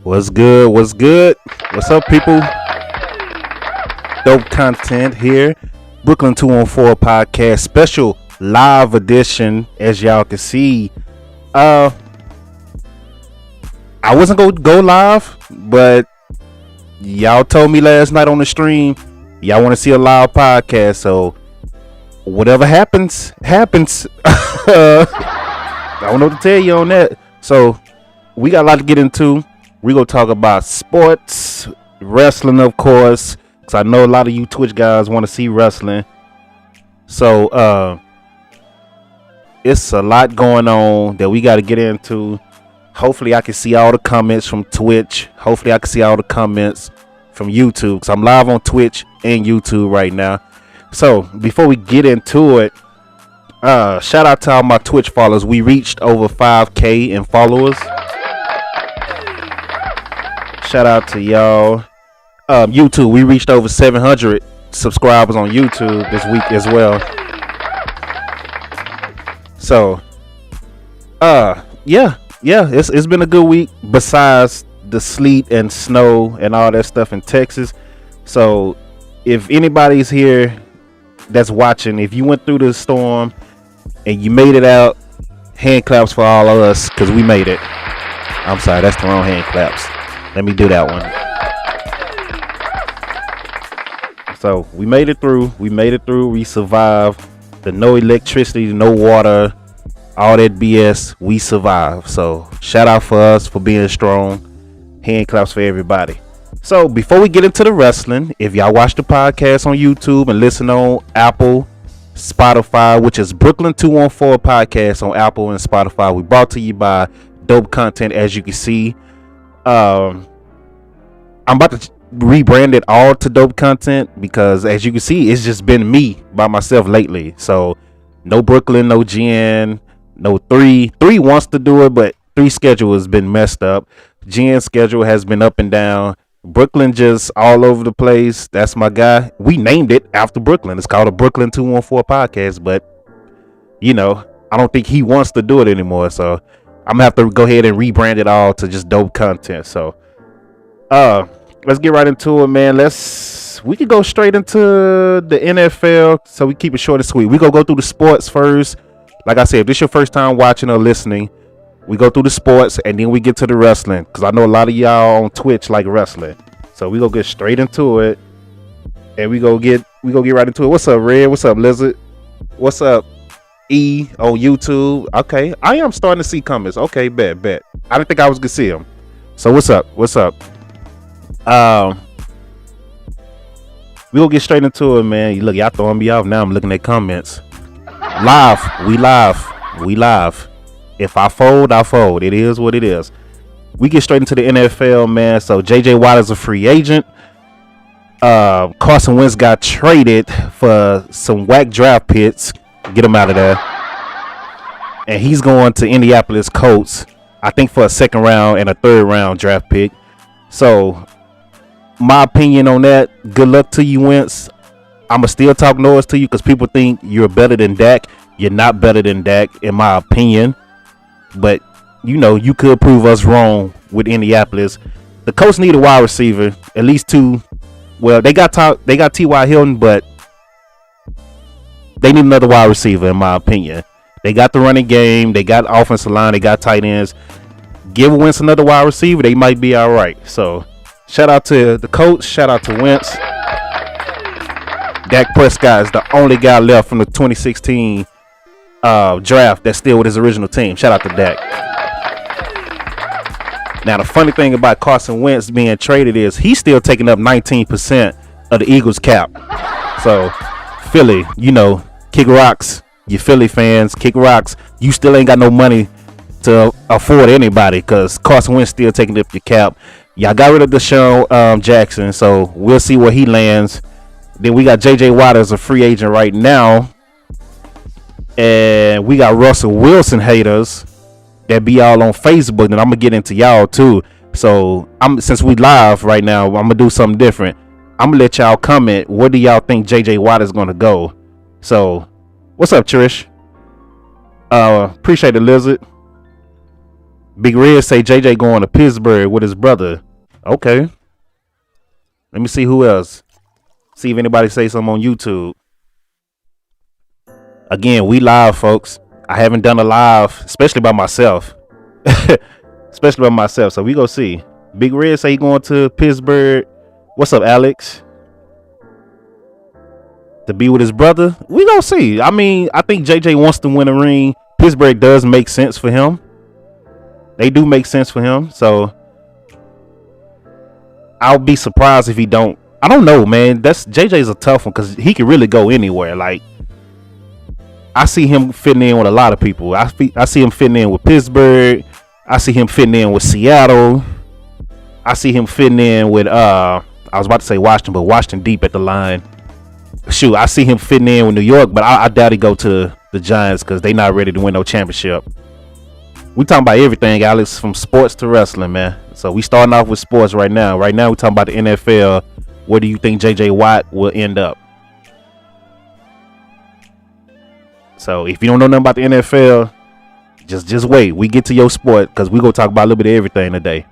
What's good? What's good? What's up, people? Dope content here. Brooklyn 214 podcast special live edition. As y'all can see, I wasn't gonna go live, but y'all told me last night on the stream y'all want to see a live podcast. So whatever happens. I don't know what to tell you on that. So we got a lot to get into. We gonna talk about sports, wrestling, of course, because I know a lot of you Twitch guys want to see wrestling. So it's a lot going on that we got to get into. Hopefully I can see all the comments from Twitch. Hopefully I can see all the comments from YouTube, because I'm live on Twitch and YouTube right now. So before we get into it, shout out to all my Twitch followers. We reached over 5K in followers. Shout out to y'all. YouTube, we reached over 700 subscribers on YouTube this week as well. So, yeah, it's been a good week besides the sleet and snow and all that stuff in Texas. So, if anybody's here that's watching, if you went through the storm and you made it out, hand claps for all of us, because we made it. I'm sorry, that's the wrong hand claps. Let me do that one. So we made it through. We survived. The no electricity, no water, all that BS. We survived. So shout out for us for being strong. Hand claps for everybody. So before we get into the wrestling, if y'all watch the podcast on YouTube and listen on Apple, Spotify, which is Brooklyn 214 podcast on Apple and Spotify, we brought to you by Dope Content, as you can see. I'm about to rebrand it all to Dope Content, because as you can see, it's just been me by myself lately. So no Brooklyn, no Jen, no Three wants to do it, but Three schedule has been messed up. Jen's schedule has been up and down. Brooklyn just all over the place. That's my guy. We named it after Brooklyn. It's called a Brooklyn 214 podcast, but you know, I don't think he wants to do it anymore. So I'm gonna have to go ahead and rebrand it all to just Dope Content. So let's get right into it, man. We could go straight into the NFL, so we keep it short and sweet. We gonna go through the sports first. Like I said, if this is your first time watching or listening, we go through the sports and then we get to the wrestling, because I know a lot of y'all on Twitch like wrestling. So we gonna get straight into it, and we go get right into it. What's up, Red? What's up, Lizard? What's up, E on YouTube? Okay, I am starting to see comments. Okay, bet. I didn't think I was gonna see them. So what's up? We gonna get straight into it, man. Look, y'all throwing me off now. I'm looking at comments. We live. If I fold, I fold. It is what it is. We get straight into the NFL, man. So JJ Watt is a free agent. Carson Wentz got traded for some whack draft picks. Get him out of there. And he's going to Indianapolis Colts, I think, for a second round and a third round draft pick. So my opinion on that, good luck to you, Wentz. I'ma still talk noise to you, because people think you're better than Dak. You're not better than Dak, in my opinion. But you know, you could prove us wrong with Indianapolis. The Colts need a wide receiver, at least two. Well, they got T.Y. Hilton, but they need another wide receiver, in my opinion. They got the running game, they got offensive line, they got tight ends. Give Wentz another wide receiver, they might be all right. So shout out to the Colts, shout out to Wentz. Dak Prescott is the only guy left from the 2016 draft that's still with his original team. Shout out to Dak. Now the funny thing about Carson Wentz being traded is he's still taking up 19% of the Eagles cap. So Philly, you know, kick rocks. You Philly fans, kick rocks. You still ain't got no money to afford anybody, because Carson Wentz still taking up your cap. Y'all got rid of Deshaun Jackson, so we'll see where he lands. Then we got JJ Watt as a free agent right now. And we got Russell Wilson haters that be all on Facebook, and I'm gonna get into y'all too. So since we live right now, I'm gonna do something different. I'm gonna let y'all comment. Where do y'all think JJ Watt is gonna go? So what's up, Trish? Appreciate it, Lizard. Big Red say JJ going to Pittsburgh with his brother. Okay. Let me see who else. See if anybody say something on YouTube. Again, we live, folks. I haven't done a live, especially by myself. So we go see. Big Red say he going to Pittsburgh. What's up, Alex? To be with his brother. We gonna see. I mean, I think JJ wants to win a ring. Pittsburgh does make sense for him. They do make sense for him. So I'll be surprised if he don't. I don't know, man. JJ's a tough one because he can really go anywhere. Like, I see him fitting in with a lot of people. I see him fitting in with Pittsburgh. I see him fitting in with Seattle. I see him fitting in with I was about to say Washington, but Washington deep at the line. Shoot, I see him fitting in with New York, but I doubt he go to the Giants because they not ready to win no championship. We talking about everything, Alex, from sports to wrestling, man. So we starting off with sports right now. Right now we talking about the NFL. Where do you think JJ Watt will end up? So if you don't know nothing about the NFL, just wait. We get to your sport because we gonna talk about a little bit of everything today.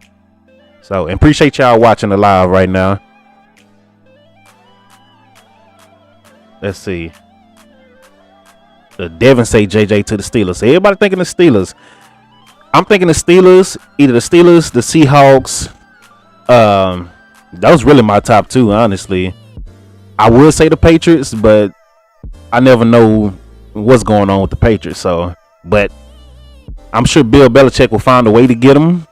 So, and appreciate y'all watching the live right now. Let's see. The Devin say JJ to the Steelers. So everybody thinking the Steelers. I'm thinking the Steelers, either the Steelers, the Seahawks. That was really my top two, honestly. I would say the Patriots, but I never know what's going on with the Patriots. So, but I'm sure Bill Belichick will find a way to get them.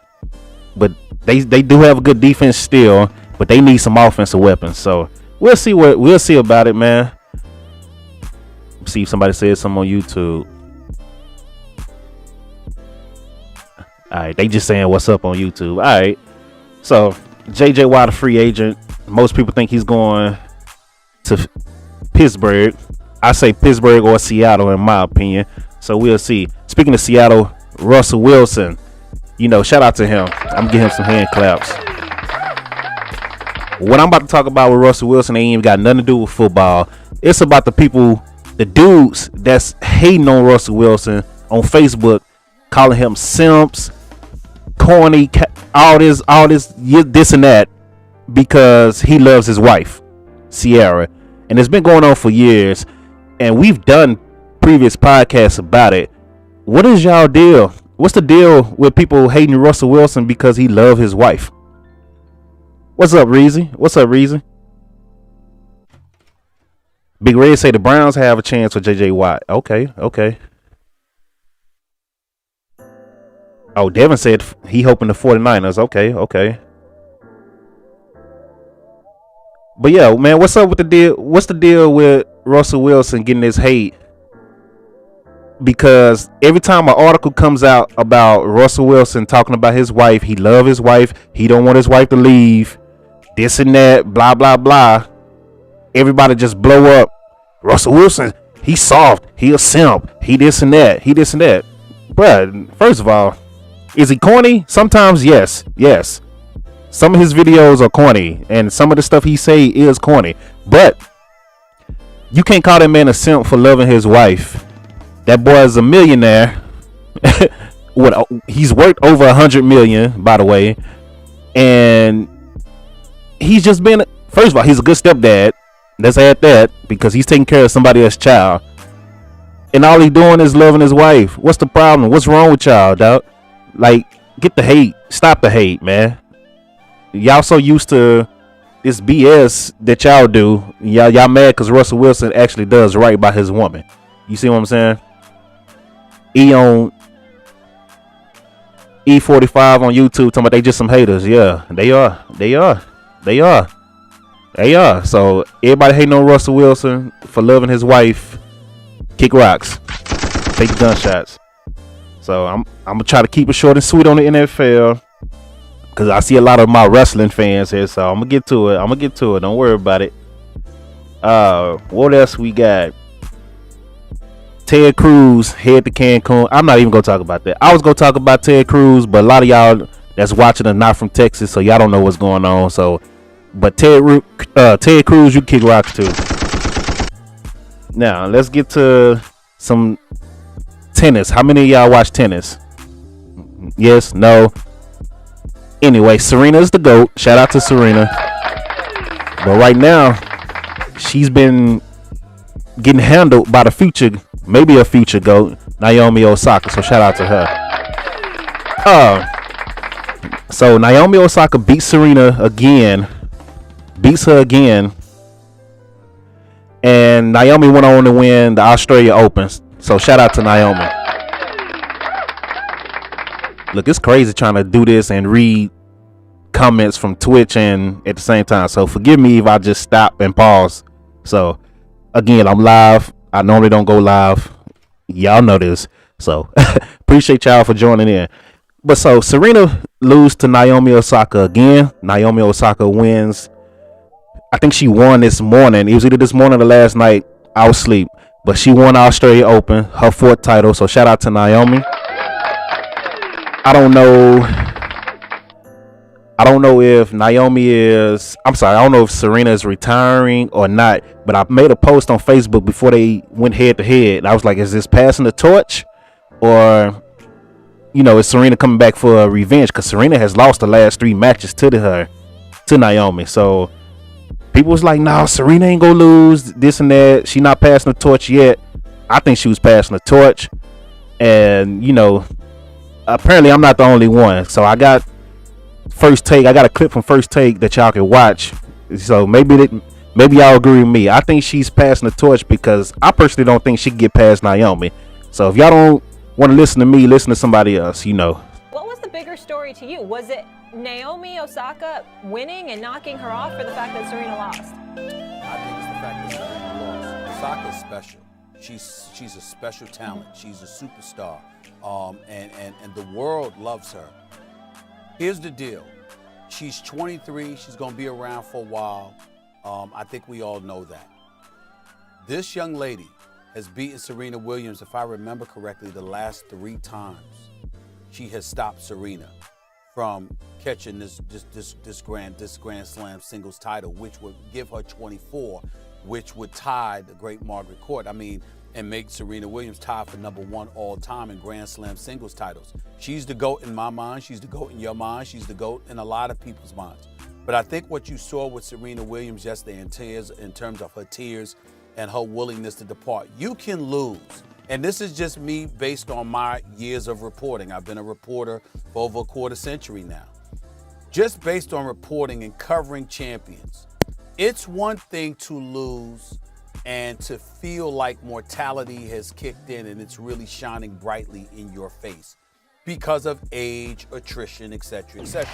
But they do have a good defense still, but they need some offensive weapons. So we'll see about it, man. See if somebody says something on YouTube. All right, they just saying what's up on YouTube. All right, so JJ Watt, a free agent. Most people think he's going to Pittsburgh. I say Pittsburgh or Seattle, in my opinion. So we'll see. Speaking of Seattle, Russell Wilson. You know, shout out to him. I'm giving him some hand claps. What I'm about to talk about with Russell Wilson ain't even got nothing to do with football. It's about the people, the dudes that's hating on Russell Wilson on Facebook, calling him simps, corny, all this and that, because he loves his wife, Ciara. And it's been going on for years, and we've done previous podcasts about it. What is y'all deal? What's the deal with people hating Russell Wilson because he loves his wife? What's up, Reezy? Big Red say the Browns have a chance for JJ Watt. Okay. Oh, Devin said he hoping the 49ers. Okay. But yeah, man, what's up with the deal? What's the deal with Russell Wilson getting this hate? Because every time an article comes out about Russell Wilson talking about his wife, he love his wife, he don't want his wife to leave, this and that, blah blah blah, everybody just blow up. Russell Wilson, he's soft, he a simp, he this and that. But first of all, is he corny? Sometimes yes. Some of his videos are corny, and some of the stuff he say is corny. But you can't call that man a simp for loving his wife. That boy is a millionaire. He's worked over 100 million, by the way, and he's just been. First of all, he's a good stepdad. Let's add that, because he's taking care of somebody else's child, and all he's doing is loving his wife. What's the problem? What's wrong with y'all, dog? Like, get the hate. Stop the hate, man. Y'all so used to this BS that y'all do. Y'all mad because Russell Wilson actually does right by his woman. You see what I'm saying? on E45 on YouTube talking about they just some haters. Yeah, they are. So everybody hating on Russell Wilson for loving his wife. Kick rocks. Take gunshots. So I'm gonna try to keep it short and sweet on the NFL, because I see a lot of my wrestling fans here. So I'm gonna get to it. Don't worry about it. What else we got? Ted Cruz head to Cancun. I'm not even gonna talk about that. I was gonna talk about Ted Cruz, but a lot of y'all that's watching are not from Texas, so y'all don't know what's going on. So, but Ted Cruz, you kick rocks too. Now let's get to some tennis. How many of y'all watch tennis? Yes, no. Anyway, Serena's the GOAT. Shout out to Serena. But right now, she's been getting handled by the future, maybe a future GOAT, Naomi Osaka. So shout out to her. So Naomi Osaka beats Serena again, beats her again, and Naomi went on to win the Australia Open. So shout out to Naomi. Look, it's crazy trying to do this and read comments from Twitch and at the same time. So forgive me if I just stop and pause. So again, I'm live. I normally don't go live. Y'all know this. So appreciate y'all for joining in. But so Serena lose to Naomi Osaka again. Naomi Osaka wins. I think she won this morning. It was either this morning or last night. I was asleep. But she won Australia Open, her 4th title. So shout out to Naomi. I don't know if Naomi is, I'm sorry, I don't know if Serena is retiring or not, but I made a post on Facebook before they went head to head. I was like, is this passing the torch, or, is Serena coming back for a revenge? Because Serena has lost the last 3 matches to Naomi. So people was like, no, Serena ain't gonna lose, this and that. She not passing the torch yet. I think she was passing the torch. And, apparently I'm not the only one. So I got First Take. I got a clip from First Take that y'all can watch. So maybe y'all agree with me. I think she's passing the torch because I personally don't think she can get past Naomi. So if y'all don't want to listen to me, listen to somebody else. What was the bigger story to you? Was it Naomi Osaka winning and knocking her off, or the fact that Serena lost? I think it's the fact that Serena lost. Osaka's special. She's a special talent. She's a superstar. And the world loves her. Here's the deal. She's 23. She's going to be around for a while. I think we all know that. This young lady has beaten Serena Williams, if I remember correctly, the last 3 times. She has stopped Serena from catching this Grand Slam singles title, which would give her 24, which would tie the great Margaret Court. And make Serena Williams tie for #1 all time in Grand Slam singles titles. She's the GOAT in my mind. She's the GOAT in your mind. She's the GOAT in a lot of people's minds. But I think what you saw with Serena Williams yesterday in terms of her tears and her willingness to depart, you can lose. And this is just me based on my years of reporting. I've been a reporter for over a quarter century now. Just based on reporting and covering champions, it's one thing to lose and to feel like mortality has kicked in and it's really shining brightly in your face because of age, attrition, etc., etc.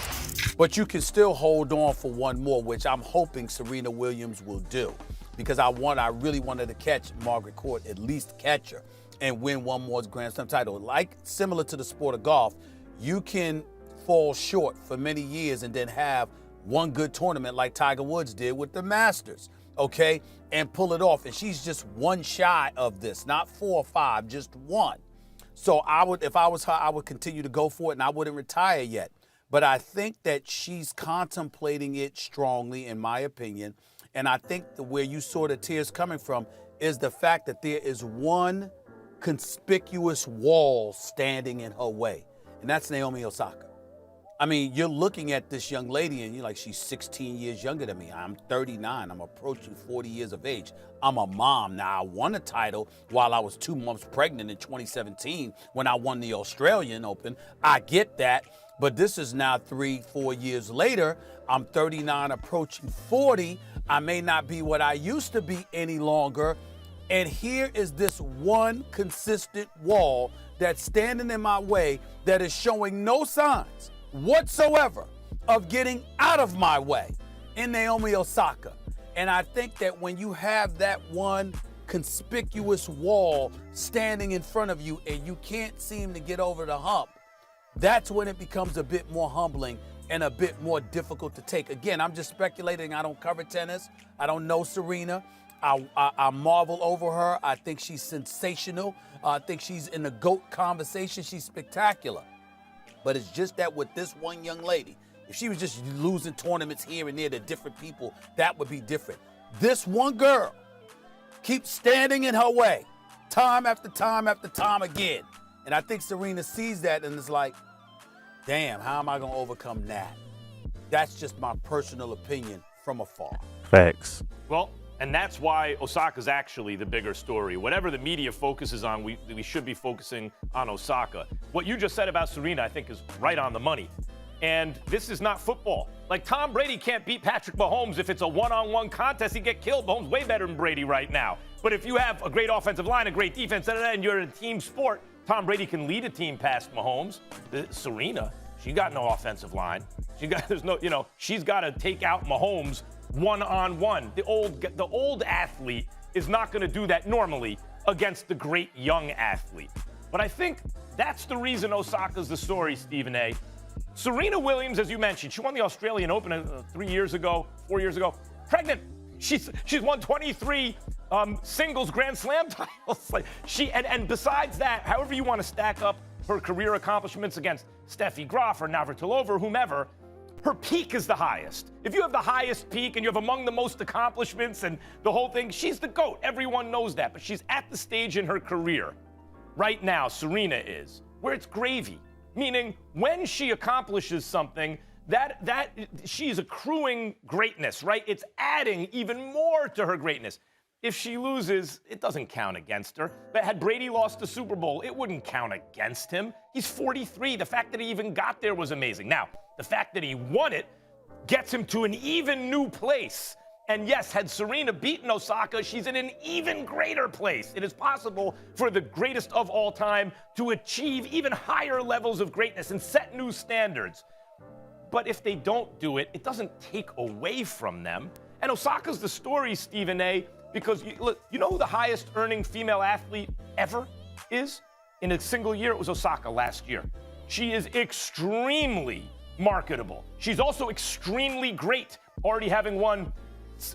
But you can still hold on for one more, which I'm hoping Serena Williams will do, because I really wanted to catch Margaret Court, at least catch her, and win one more Grand Slam title. Like, similar to the sport of golf, you can fall short for many years and then have one good tournament like Tiger Woods did with the Masters. Okay, and pull it off. And she's just one shy of this, not 4 or 5, just one. So if I was her, I would continue to go for it, and I wouldn't retire yet. But I think that she's contemplating it strongly, in my opinion. And I think where you saw the tears coming from is the fact that there is one conspicuous wall standing in her way, and that's Naomi Osaka. You're looking at this young lady and you're like, she's 16 years younger than me. I'm 39. I'm approaching 40 years of age. I'm a mom. Now, I won a title while I was 2 months pregnant in 2017 when I won the Australian Open. I get that. But this is now 3-4 years later. I'm 39, approaching 40. I may not be what I used to be any longer. And here is this one consistent wall that's standing in my way that is showing no signs whatsoever of getting out of my way in Naomi Osaka. And I think that when you have that one conspicuous wall standing in front of you and you can't seem to get over the hump, that's when it becomes a bit more humbling and a bit more difficult to take. Again, I'm just speculating. I don't cover tennis. I don't know Serena. I marvel over her. I think she's sensational. I think she's in the GOAT conversation. She's spectacular. But it's just that with this one young lady, if she was just losing tournaments here and there to different people, that would be different. This one girl keeps standing in her way time after time after time again. And I think Serena sees that and is like, damn, how am I going to overcome that? That's just my personal opinion from afar. Facts. Well, and that's why Osaka's actually the bigger story. Whatever the media focuses on, we should be focusing on Osaka. What you just said about Serena, I think, is right on the money. And this is not football. Like, Tom Brady can't beat Patrick Mahomes if it's a one-on-one contest. He'd get killed. Mahomes way better than Brady right now. But if you have a great offensive line, a great defense, and you're in a team sport, Tom Brady can lead a team past Mahomes. Serena, she got no offensive line. She's got to take out Mahomes one-on-one. The old athlete is not going to do that normally against the great young athlete. But I think that's the reason Osaka's the story, Stephen A. Serena Williams, as you mentioned, she won the Australian Open 4 years ago, pregnant. She's won 23 singles Grand Slam titles. And besides that, however you want to stack up her career accomplishments against Steffi Graf or Navratilova or whomever, her peak is the highest. If you have the highest peak and you have among the most accomplishments and the whole thing, she's the GOAT. Everyone knows that. But she's at the stage in her career right now, Serena is, where it's gravy. Meaning, when she accomplishes something, that she's accruing greatness, right? It's adding even more to her greatness. If she loses, it doesn't count against her. But had Brady lost the Super Bowl, it wouldn't count against him. He's 43. The fact that he even got there was amazing. Now, the fact that he won it gets him to an even new place. And yes, had Serena beaten Osaka, she's in an even greater place. It is possible for the greatest of all time to achieve even higher levels of greatness and set new standards. But if they don't do it, it doesn't take away from them. And Osaka's the story, Stephen A., because you know who the highest earning female athlete ever is? In a single year, it was Osaka last year. She is extremely marketable. She's also extremely great, already having won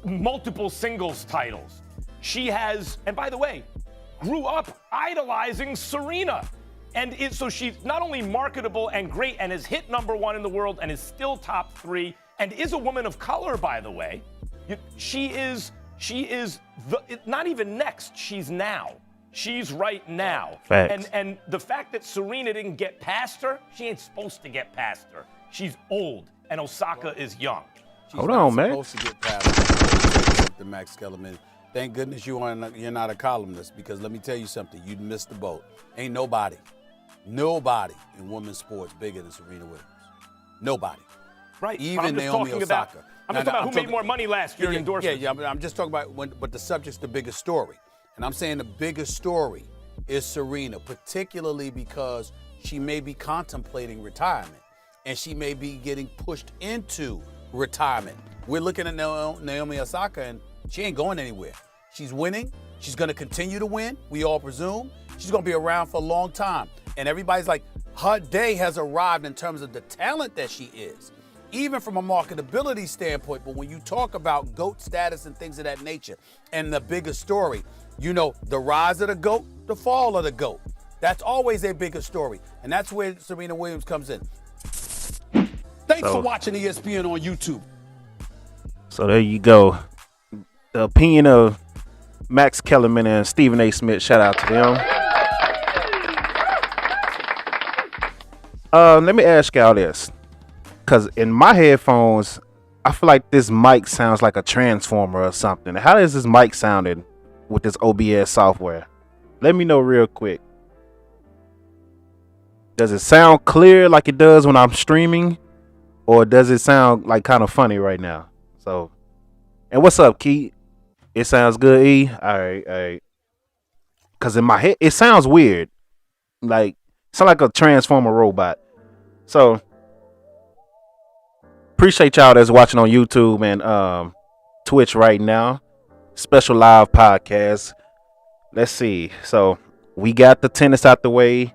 multiple singles titles. She has, and by the way, grew up idolizing Serena. So she's not only marketable and great and has hit #1 in the world and is still top 3 and is a woman of color, by the way. She is not even next, she's now. She's right now. Facts. And the fact that Serena didn't get past her, she ain't supposed to get past her. She's old and Osaka is young. Hold on, man. Supposed to get past the Max Kellerman. Thank goodness you're not a columnist, because let me tell you something. You'd missed the boat. Ain't nobody in women's sports bigger than Serena Williams. Nobody. Right. Even Naomi Osaka. I'm just talking about who made more money last year in endorsements. Yeah, I'm just talking about but the subject's the biggest story. And I'm saying the biggest story is Serena, particularly because she may be contemplating retirement and she may be getting pushed into retirement. We're looking at Naomi Osaka, and she ain't going anywhere. She's winning. She's going to continue to win, we all presume. She's going to be around for a long time. And everybody's like, her day has arrived in terms of the talent that she is, even from a marketability standpoint. But when you talk about GOAT status and things of that nature, and the bigger story, the rise of the GOAT, the fall of the GOAT. That's always a bigger story. And that's where Serena Williams comes in. Thanks for watching ESPN on YouTube. So there you go. The opinion of Max Kellerman and Stephen A. Smith. Shout out to them. Let me ask y'all this. Because in my headphones, I feel like this mic sounds like a transformer or something. How is this mic sounding with this OBS software? Let me know real quick. Does it sound clear like it does when I'm streaming? Or does it sound like kind of funny right now? So, and what's up, Keith? It sounds good, E? All right. Because in my head, it sounds weird. Like, it sounds like a transformer robot. So, appreciate y'all that's watching on YouTube and Twitch right now. Special live podcast. Let's see. So, we got the tennis out the way.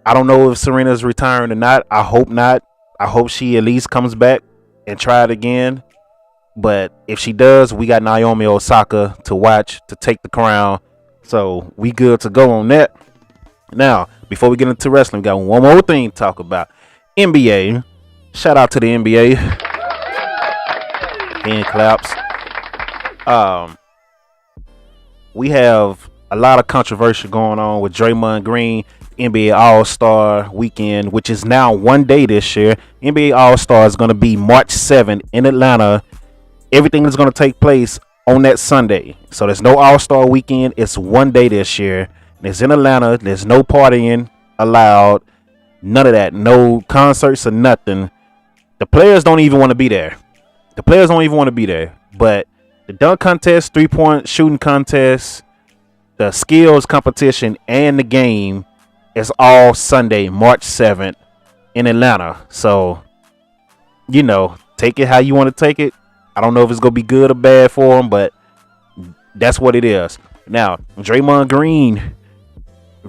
I don't know if Serena's retiring or not. I hope not. I hope she at least comes back and try it again. But if she does, we got Naomi Osaka to watch, to take the crown. So we good to go on that. Now, before we get into wrestling, we got one more thing to talk about. NBA. Shout out to the NBA. Hand claps. We have a lot of controversy going on with Draymond Green, NBA All-Star Weekend, which is now one day this year. NBA All-Star is going to be March 7th in Atlanta. Everything is going to take place on that Sunday. So there's no All-Star Weekend. It's one day this year. It's in Atlanta. There's no partying allowed. None of that. No concerts or nothing. The players don't even want to be there. But the dunk contest, 3-point shooting contest, the skills competition, and the game is all Sunday, March 7th in Atlanta. So, take it how you want to take it. I don't know if it's going to be good or bad for them, but that's what it is. Now, Draymond Green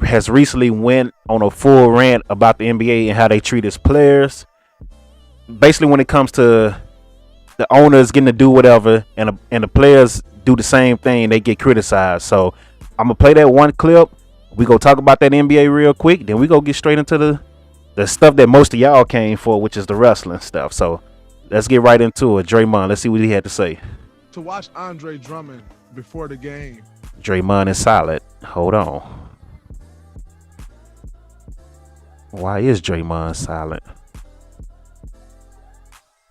has recently went on a full rant about the NBA and how they treat his players. Basically, when it comes to the owners getting to do whatever and the players do the same thing, they get criticized. So I'm going to play that one clip. We go talk about that NBA real quick. Then we go get straight into the stuff that most of y'all came for, which is the wrestling stuff. So let's get right into it. Draymond, let's see what he had to say. To watch Andre Drummond before the game. Draymond is silent. Hold on. Why is Draymond silent?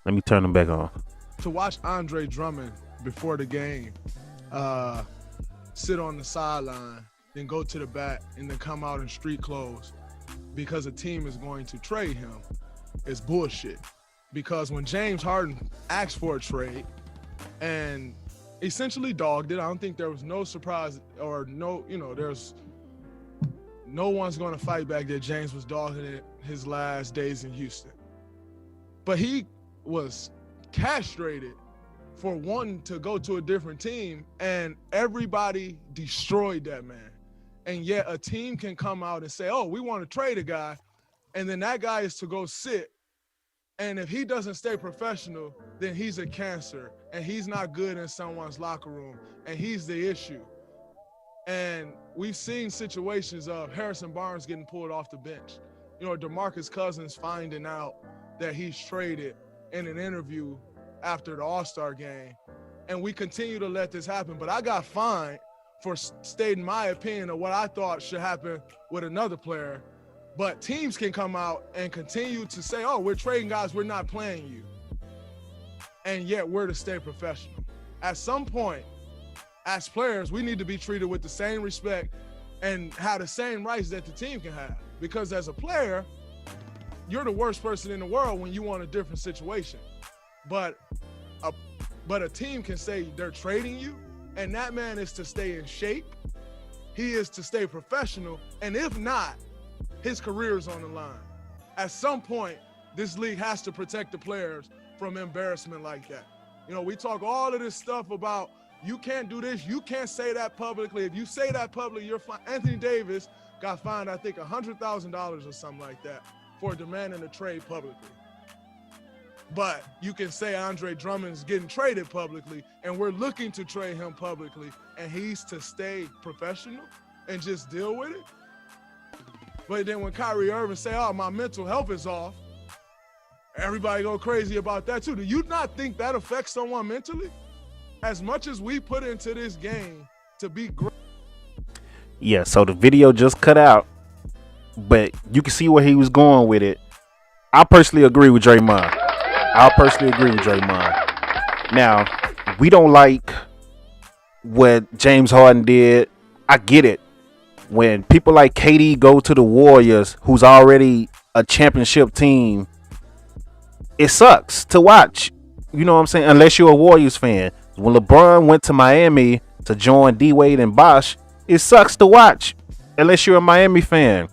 Let me turn him back on. To watch Andre Drummond before the game, sit on the sideline, then go to the bat, and then come out in street clothes because a team is going to trade him is bullshit. Because when James Harden asked for a trade and essentially dogged it, I don't think there was no surprise or there's no one's going to fight back that James was dogging it his last days in Houston. But he was castrated for wanting to go to a different team, and everybody destroyed that man. And yet a team can come out and say, oh, we want to trade a guy, and then that guy is to go sit. And if he doesn't stay professional, then he's a cancer, and he's not good in someone's locker room, and he's the issue. And we've seen situations of Harrison Barnes getting pulled off the bench. DeMarcus Cousins finding out that he's traded in an interview after the All-Star game. And we continue to let this happen. But I got fined for stating my opinion of what I thought should happen with another player. But teams can come out and continue to say, oh, we're trading guys, we're not playing you. And yet we're to stay professional. At some point, as players, we need to be treated with the same respect and have the same rights that the team can have. Because as a player, you're the worst person in the world when you want a different situation. But a team can say they're trading you, and that man is to stay in shape. He is to stay professional, and if not, his career is on the line. At some point, this league has to protect the players from embarrassment like that. We talk all of this stuff about you can't do this, you can't say that publicly. If you say that publicly, you're fine. Anthony Davis got fined, I think, $100,000 or something like that for demanding a trade publicly. But you can say Andre Drummond is getting traded publicly, and we're looking to trade him publicly, and he's to stay professional and just deal with it. But then when Kyrie Irving say, oh, my mental health is off, everybody go crazy about that too. Do you not think that affects someone mentally? As much as we put into this game to be great. Yeah, so the video just cut out, but you can see where he was going with it. I personally agree with Draymond. Now, we don't like what James Harden did. I get it. When people like KD go to the Warriors, who's already a championship team, it sucks to watch. You know what I'm saying? Unless you're a Warriors fan. When LeBron went to Miami to join D-Wade and Bosh, it sucks to watch. Unless you're a Miami fan.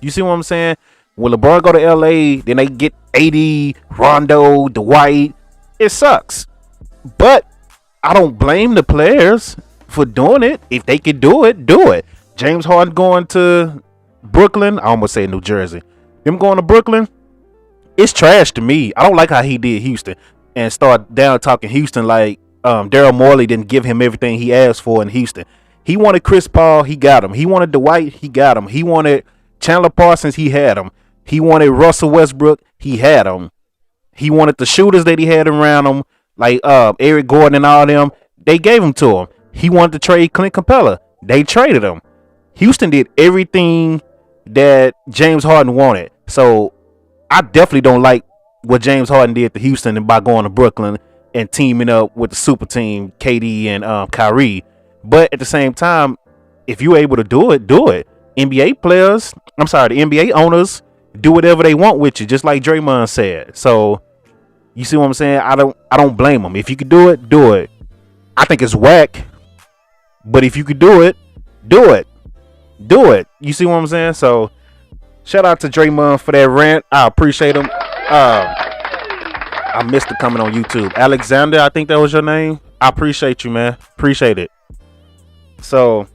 You see what I'm saying? When LeBron go to LA, then they get AD, Rondo, Dwight. It sucks. But I don't blame the players for doing it. If they could do it, do it. James Harden going to Brooklyn. I almost say New Jersey. Them going to Brooklyn, it's trash to me. I don't like how he did Houston and start down talking Houston like Daryl Morey didn't give him everything he asked for in Houston. He wanted Chris Paul, he got him. He wanted Dwight, he got him. He wanted Chandler Parsons, he had him. He wanted Russell Westbrook, he had him. He wanted the shooters that he had around him, like Eric Gordon and all them. They gave him to him. He wanted to trade Clint Capella. They traded him. Houston did everything that James Harden wanted. So I definitely don't like what James Harden did to Houston and by going to Brooklyn and teaming up with the super team, KD and Kyrie. But at the same time, if you're able to do it, do it. The NBA owners do whatever they want with you, just like Draymond said. So you see what I'm saying? I don't blame them. If you could do it, do it. I think it's whack, but if you could do it, do it. Do it. You see what I'm saying? So shout out to Draymond for that rant. I appreciate him. I missed it coming on YouTube. Alexander, I think that was your name. I appreciate you, man. Appreciate it. So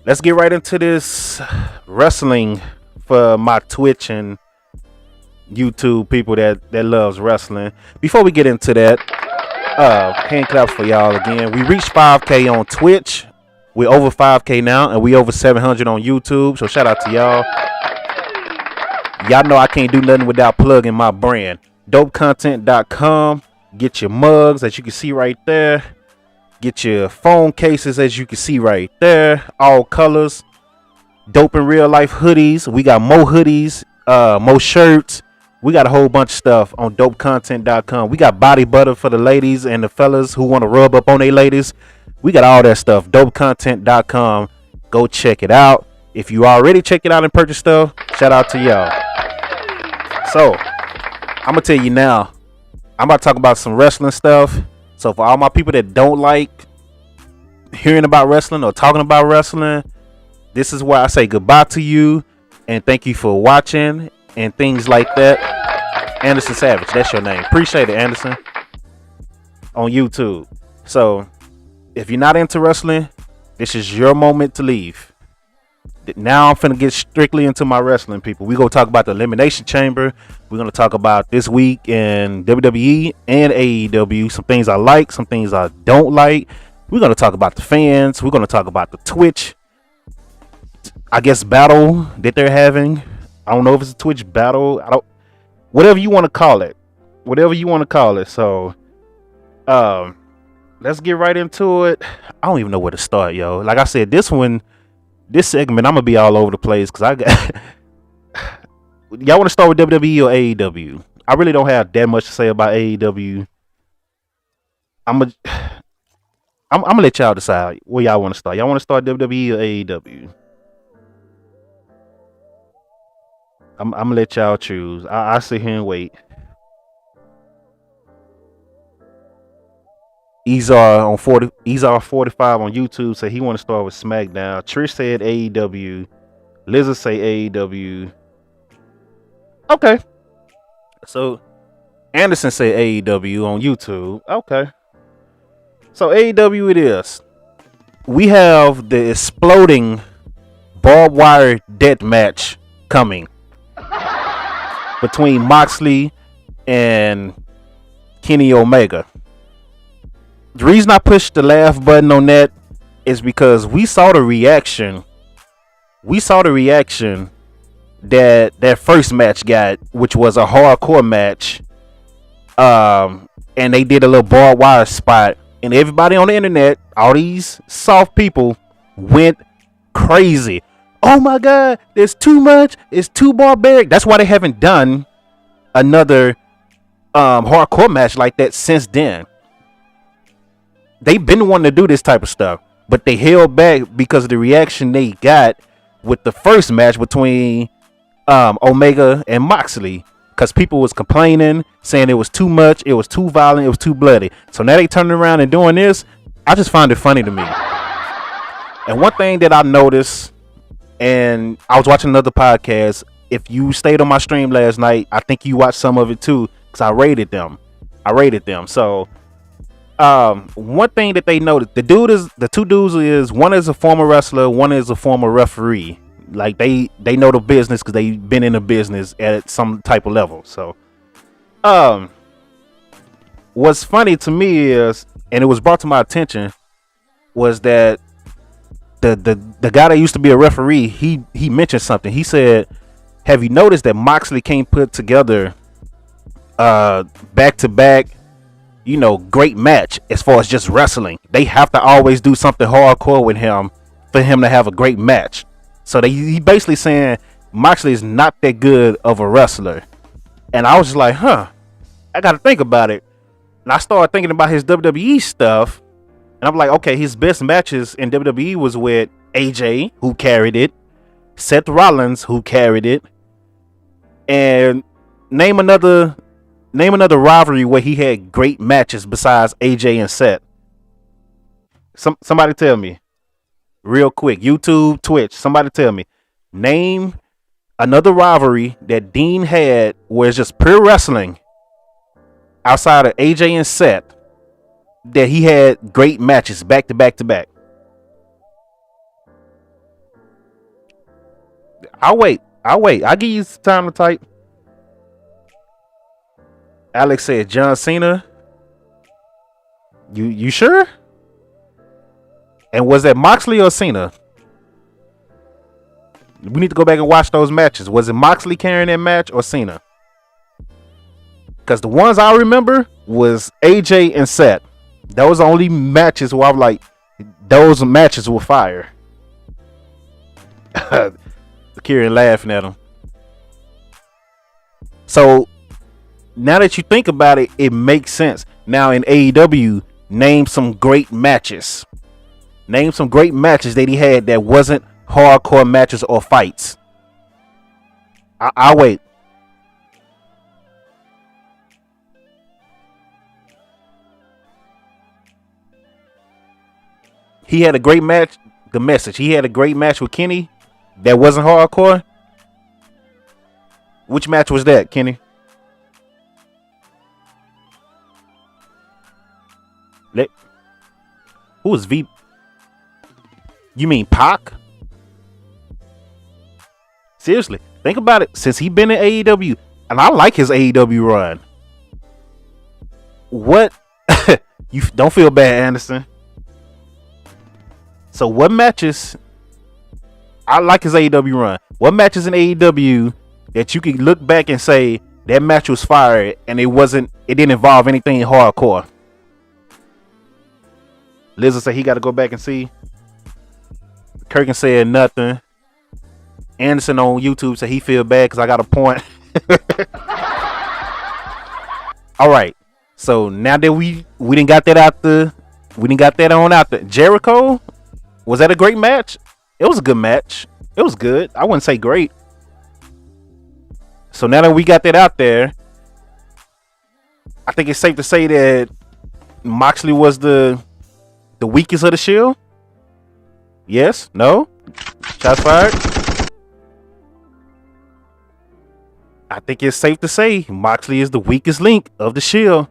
let's get right into this wrestling for my Twitch and YouTube people that loves wrestling. Before we get into that, hand claps for y'all again. We reached 5K on Twitch. We're over 5K now, and we over 700 on YouTube. So shout out to y'all. Y'all know I can't do nothing without plugging my brand. Dopecontent.com. Get your mugs, as you can see right there. Get your phone cases, as you can see right there. All colors. Dope in real life hoodies. We got more hoodies, more shirts. We got a whole bunch of stuff on dopecontent.com. We got body butter for the ladies and the fellas who want to rub up on their ladies. We got all that stuff. Dopecontent.com. Go check it out. If you already check it out and purchase stuff, shout out to y'all. So, I'm going to tell you now, I'm about to talk about some wrestling stuff. So, for all my people that don't like hearing about wrestling or talking about wrestling, this is where I say goodbye to you and thank you for watching and things like that. Anderson Savage, that's your name. Appreciate it, Anderson. On YouTube. So, if you're not into wrestling, this is your moment to leave. Now I'm finna get strictly into my wrestling, people. We're gonna talk about the Elimination Chamber. We're gonna talk about this week in WWE and AEW. Some things I like, some things I don't like. We're gonna talk about the fans. We're gonna talk about the Twitch, I guess, battle that they're having. I don't know if it's a Twitch battle. Whatever you want to call it. Whatever you want to call it. So, let's get right into it. I don't even know where to start, yo. Like I said, this segment, I'm gonna be all over the place because I got. Y'all want to start with WWE or AEW? I really don't have that much to say about AEW. I'm gonna let y'all decide where y'all want to start. Y'all want to start WWE or AEW? I'm gonna let y'all choose. I sit here and wait. Ezar 45 on YouTube said he want to start with SmackDown. Trish said AEW. Lizard say AEW. Okay. So Anderson said AEW on YouTube. Okay. So AEW it is. We have the exploding barbed wire death match coming between Moxley and Kenny Omega. The reason I pushed the laugh button on that is because we saw the reaction. We saw the reaction that first match got, which was a hardcore match. And they did a little barbed wire spot, and everybody on the internet, all these soft people, went crazy. Oh my God, there's too much. It's too barbaric. That's why they haven't done another hardcore match like that since then. They've been wanting to do this type of stuff, but they held back because of the reaction they got with the first match between Omega and Moxley, because people was complaining, saying it was too much, it was too violent, it was too bloody. So now they turning around and doing this. I just find it funny to me. And one thing that I noticed, and I was watching another podcast. If you stayed on my stream last night, I think you watched some of it too, because I rated them. So one thing that they noticed, the two dudes is, one is a former wrestler, one is a former referee. Like they know the business because they've been in the business at some type of level. So what's funny to me is, and it was brought to my attention, was that the guy that used to be a referee, he mentioned something. He said, have you noticed that Moxley can't put together back to back, great match as far as just wrestling? They have to always do something hardcore with him for him to have a great match. So he basically saying Moxley is not that good of a wrestler. And I was just like, I got to think about it. And I started thinking about his WWE stuff. And I'm like, okay, his best matches in WWE was with AJ, who carried it, Seth Rollins, who carried it, and name another rivalry where he had great matches besides AJ and Seth. Somebody tell me, real quick. YouTube, Twitch. Somebody tell me, name another rivalry that Dean had where it's just pure wrestling outside of AJ and Seth that he had great matches back to back to back. I'll wait. I'll give you some time to type. Alex said John Cena. You sure? And was that Moxley or Cena? We need to go back and watch those matches. Was it Moxley carrying that match or Cena? Because the ones I remember was AJ and Seth. Those are the only matches where I'm like, those matches were fire. Kieran laughing at him. So now that you think about it, it makes sense. Now in AEW, name some great matches. Name some great matches that he had that wasn't hardcore matches or fights. I'll wait. He had a great match. The message. He had a great match with Kenny that wasn't hardcore. Which match was that, Kenny? Who was V? You mean Pac? Seriously, think about it. Since he been in AEW, and I like his AEW run. What? You don't feel bad, Anderson. So what matches? I like his AEW run. What matches in AEW that you can look back and say that match was fire and it didn't involve anything hardcore? Lizard said he got to go back and see. Kirkin said nothing. Anderson on YouTube said he feel bad because I got a point. All right. So now that we didn't got that out there, we didn't got that on out there. Jericho, was that a great match? It was a good match. It was good. I wouldn't say great. So now that we got that out there, I think it's safe to say that Moxley was the weakest of the Shield. Yes? No? Shots fired? I think it's safe to say Moxley is the weakest link of the Shield.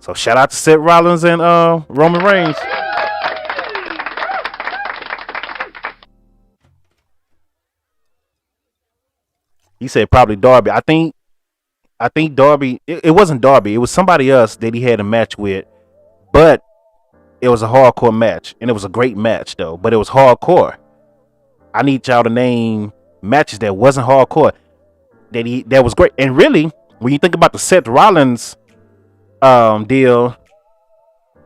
So shout out to Seth Rollins and Roman Reigns. He said probably Darby. I think Darby. It wasn't Darby. It was somebody else that he had a match with, but it was a hardcore match, and it was a great match though. But it was hardcore. I need y'all to name matches that wasn't hardcore that was great. And really, when you think about the Seth Rollins deal,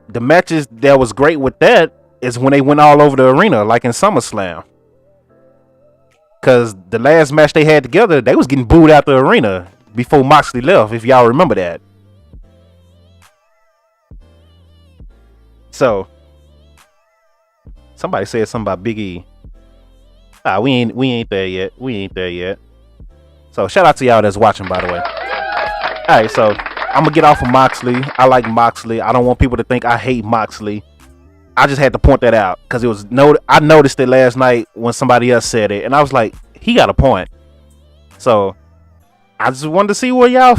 the matches that was great with that is when they went all over the arena, like in SummerSlam. Cause the last match they had together, they was getting booed out the arena before Moxley left, if y'all remember that. So somebody said something about Big E. We ain't there yet. We ain't there yet. So shout out to y'all that's watching, by the way. Alright, so I'm gonna get off of Moxley. I like Moxley. I don't want people to think I hate Moxley. I just had to point that out because I noticed it last night when somebody else said it, and I was like, he got a point. So I just wanted to see where y'all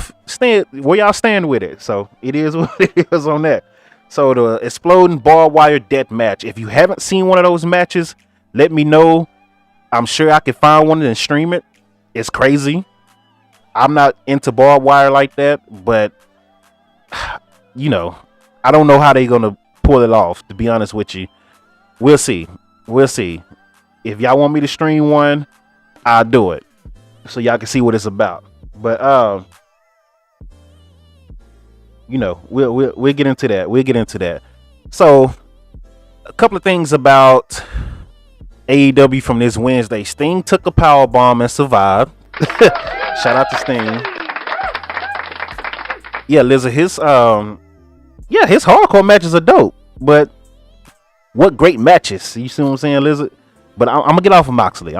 stand with it. So it is what it is on that. So the exploding barbed wire death match. If you haven't seen one of those matches, let me know. I'm sure I can find one and stream it. It's crazy. I'm not into barbed wire like that, but you know, I don't know how they're gonna pull it off, to be honest with you. We'll see. If y'all want me to stream one, I'll do it so y'all can see what it's about. But you know, we'll get into that. So a couple of things about AEW from this Wednesday. Sting took a power bomb and survived. Shout out to Sting. Yeah, Lizard, his hardcore matches are dope. But what great matches. You see what I'm saying, Lizard? But I'm gonna get off of Moxley.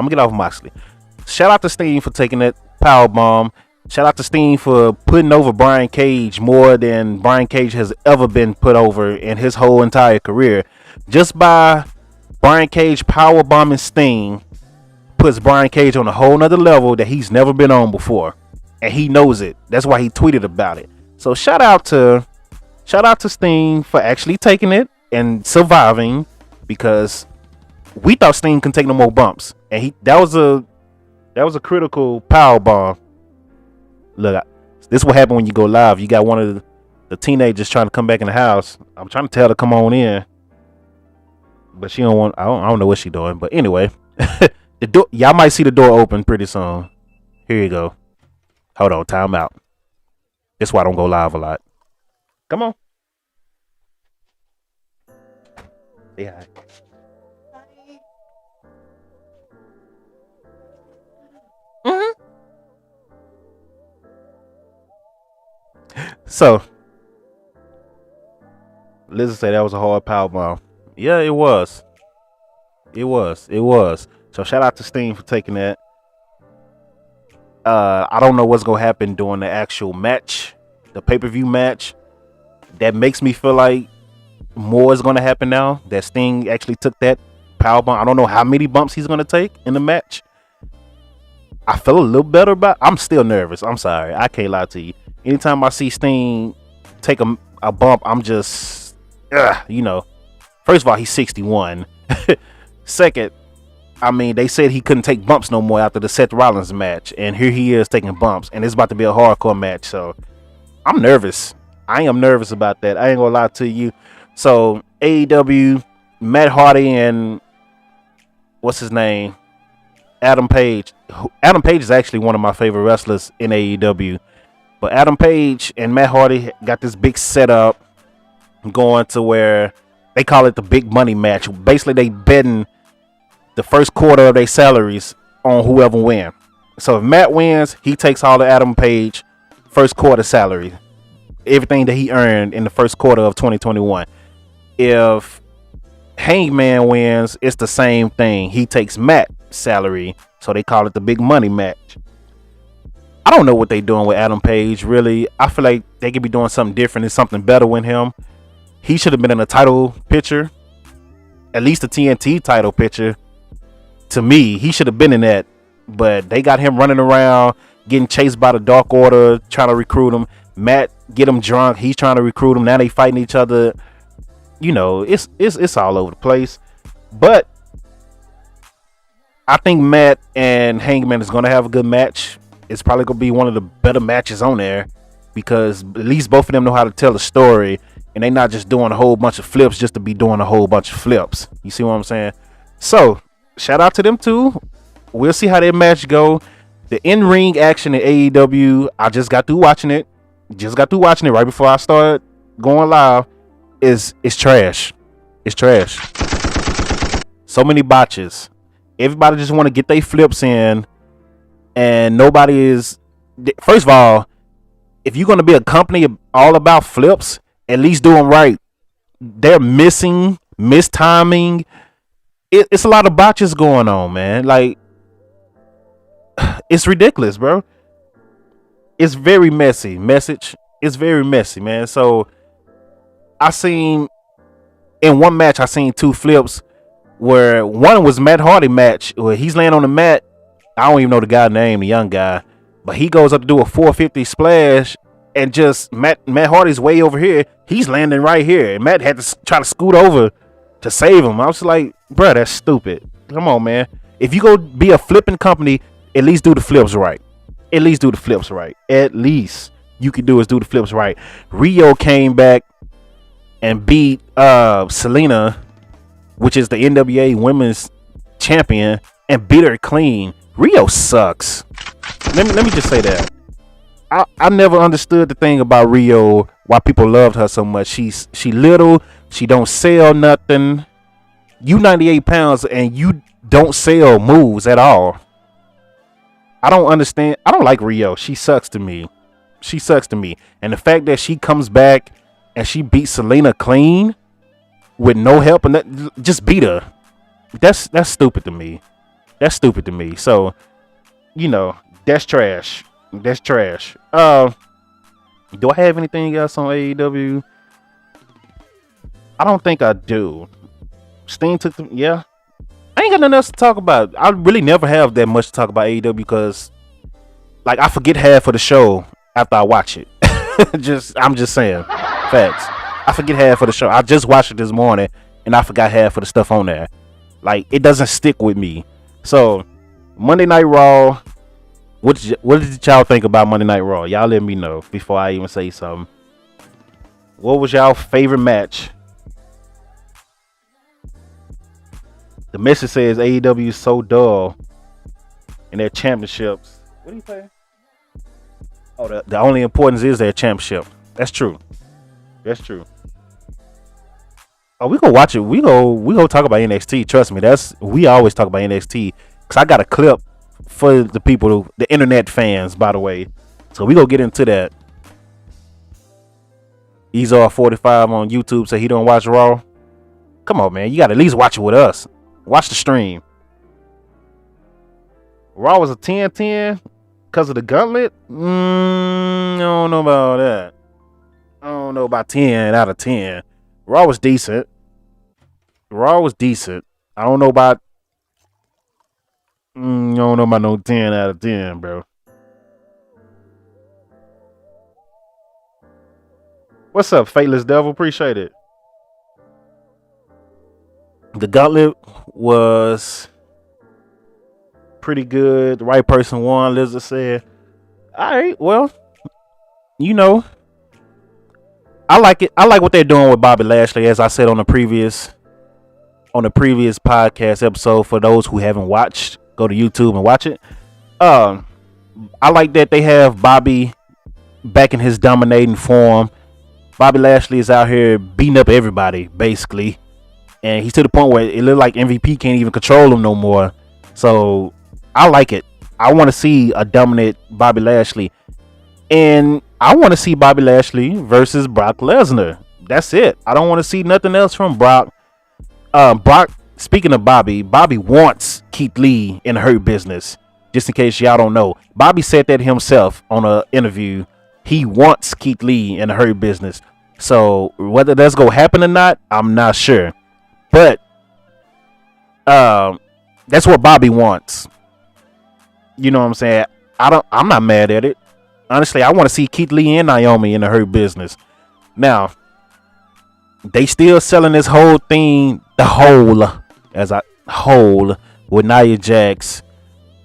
Shout out to Sting for taking that power bomb. Shout out to Sting for putting over Brian Cage more than Brian Cage has ever been put over in his whole entire career. Just by Brian Cage power bombing Sting puts Brian Cage on a whole nother level that he's never been on before. And he knows it. That's why he tweeted about it. So shout out to Sting for actually taking it and surviving, because we thought Sting couldn't take no more bumps. And that was a critical power bomb. Look, this is what happened when you go live. You got one of the teenagers trying to come back in the house. I'm trying to tell her to come on in, but she don't want. I don't know what she's doing. But anyway, the door. Y'all might see the door open pretty soon. Here you go. Hold on, time out. That's why I don't go live a lot. Come on. Say hi. So, Lizard said that was a hard power bomb. Yeah, it was. So shout out to Sting for taking that. I don't know what's gonna happen during the actual match, the pay-per-view match. That makes me feel like more is gonna happen now. That Sting actually took that power bomb. I don't know how many bumps he's gonna take in the match. I feel a little better about. I'm still nervous. I'm sorry. I can't lie to you. Anytime I see Sting take a bump, I'm just, First of all, he's 61. Second, I mean, they said he couldn't take bumps no more after the Seth Rollins match, and here he is taking bumps, and it's about to be a hardcore match. So I'm nervous. I am nervous about that. I ain't gonna lie to you. So AEW, Matt Hardy and what's his name, Adam Page. Adam Page is actually one of my favorite wrestlers in AEW. But Adam Page and Matt Hardy got this big setup going to where they call it the big money match. Basically, they betting the first quarter of their salaries on whoever wins. So if Matt wins, he takes all the Adam Page first quarter salary, everything that he earned in the first quarter of 2021. If Hangman wins, it's the same thing. He takes Matt's salary, so they call it the big money match. I don't know what they're doing with Adam Page, really. I feel like they could be doing something different and something better with him. He should have been in a title picture, at least a TNT title picture. To me, he should have been in that, but they got him running around, getting chased by the Dark Order, trying to recruit him. Matt get him drunk. He's trying to recruit him. Now they fighting each other. It's all over the place. But I think Matt and Hangman is going to have a good match. It's probably going to be one of the better matches on there, because at least both of them know how to tell a story, and they not just doing a whole bunch of flips just to be doing a whole bunch of flips. You see what I'm saying? So shout out to them too. We'll see how their match go. The in-ring action in AEW, I just got through watching it. Right before I started going live. It's trash. It's trash. So many botches. Everybody just want to get their flips in, and nobody is. First of all, if you're going to be a company all about flips, at least do them right. They're mistiming. It's a lot of botches going on, man. Like, it's ridiculous, bro. It's very messy. It's very messy, man. So in one match, I seen two flips where one was Matt Hardy match where he's laying on the mat. I don't even know the guy's name, the young guy, but he goes up to do a 450 splash, and just Matt Hardy's way over here. He's landing right here, and Matt had to try to scoot over to save him. I was like, bro, that's stupid. Come on, man. If you go be a flipping company, at least do the flips right. At least you can do is do the flips right. Rio came back and beat Selena, which is the NWA Women's Champion, and beat her clean. Rio sucks. Let me just say that. I never understood the thing about Rio, why people loved her so much. She little, she don't sell nothing. You 98 pounds and you don't sell moves at all. I don't understand. I don't like Rio. She sucks to me. And the fact that she comes back and she beats Selena clean with no help and that, just beat her. That's stupid to me. So, that's trash. Do I have anything else on AEW? I don't think I do. Sting took the, yeah. I ain't got nothing else to talk about. I really never have that much to talk about AEW because, like, I forget half of the show after I watch it. I'm just saying, facts. I forget half of the show. I just watched it this morning and I forgot half of the stuff on there. Like, it doesn't stick with me. So, Monday Night Raw. What did y'all think about Monday Night Raw? Y'all let me know before I even say something. What was y'all favorite match? The message says AEW is so dull in their championships. What do you say? Oh, the only importance is their championship. That's true. Oh, we go watch it. We go talk about NXT. Trust me, we always talk about NXT because I got a clip for the people, the internet fans, by the way. So we go get into that. Ezar45 on YouTube say he don't watch Raw. Come on, man, you got to at least watch it with us. Watch the stream. Raw was a 10-10 because of the gauntlet. I don't know about that. I don't know about 10 out of 10. Raw was decent. I don't know about. No 10 out of 10, bro. What's up, Fateless Devil? Appreciate it. The gauntlet was pretty good. The right person won, Lizard said. All right, well, I like it. I like what they're doing with Bobby Lashley, as I said on the previous podcast episode. For those who haven't watched, go to YouTube and watch it. I like that they have Bobby back in his dominating form. Bobby Lashley is out here beating up everybody, basically. And he's to the point where it looks like MVP can't even control him no more. So I like it. I want to see a dominant Bobby Lashley. And I want to see Bobby Lashley versus Brock Lesnar. That's it. I don't want to see nothing else from Brock. Speaking of Bobby wants Keith Lee in the Hurt Business. Just in case y'all don't know. Bobby said that himself on an interview. He wants Keith Lee in the Hurt Business. So whether that's going to happen or not, I'm not sure. But that's what Bobby wants. You know what I'm saying? I'm not mad at it. Honestly, I want to see Keith Lee and Naomi in the Hurt Business. Now, they still selling this whole thing, the whole with Nia Jax.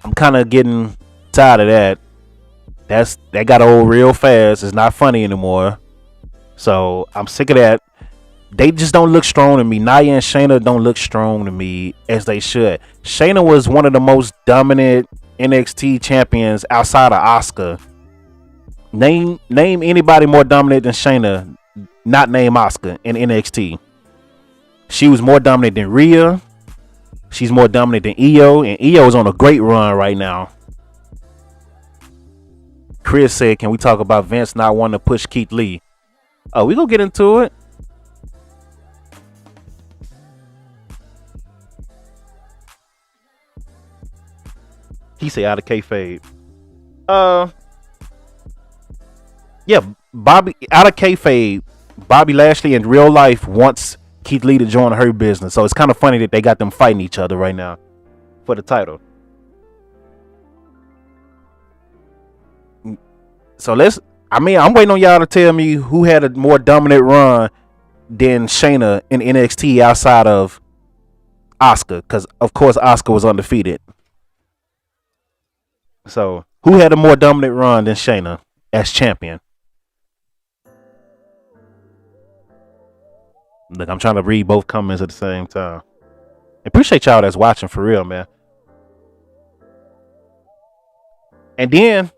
I'm kind of getting tired of that. That got old real fast. It's not funny anymore. So I'm sick of that. They just don't look strong to me. Nia and Shayna don't look strong to me as they should. Shayna was one of the most dominant NXT champions outside of Asuka. Name anybody more dominant than Shayna, not name Asuka in NXT. She was more dominant than Rhea. She's more dominant than Io, and Io is on a great run right now. Chris said, can we talk about Vince not wanting to push Keith Lee? Oh, we gonna get into it. He said out of kayfabe. Yeah, Bobby out of kayfabe. Bobby Lashley in real life wants Keith Lee to join Her Business, so it's kind of funny that they got them fighting each other right now for the title. So I'm waiting on y'all to tell me who had a more dominant run than Shayna in NXT outside of Asuka, because of course Asuka was undefeated. So who had a more dominant run than Shayna as champion? Look, I'm trying to read both comments at the same time. Appreciate y'all that's watching for real, man. And then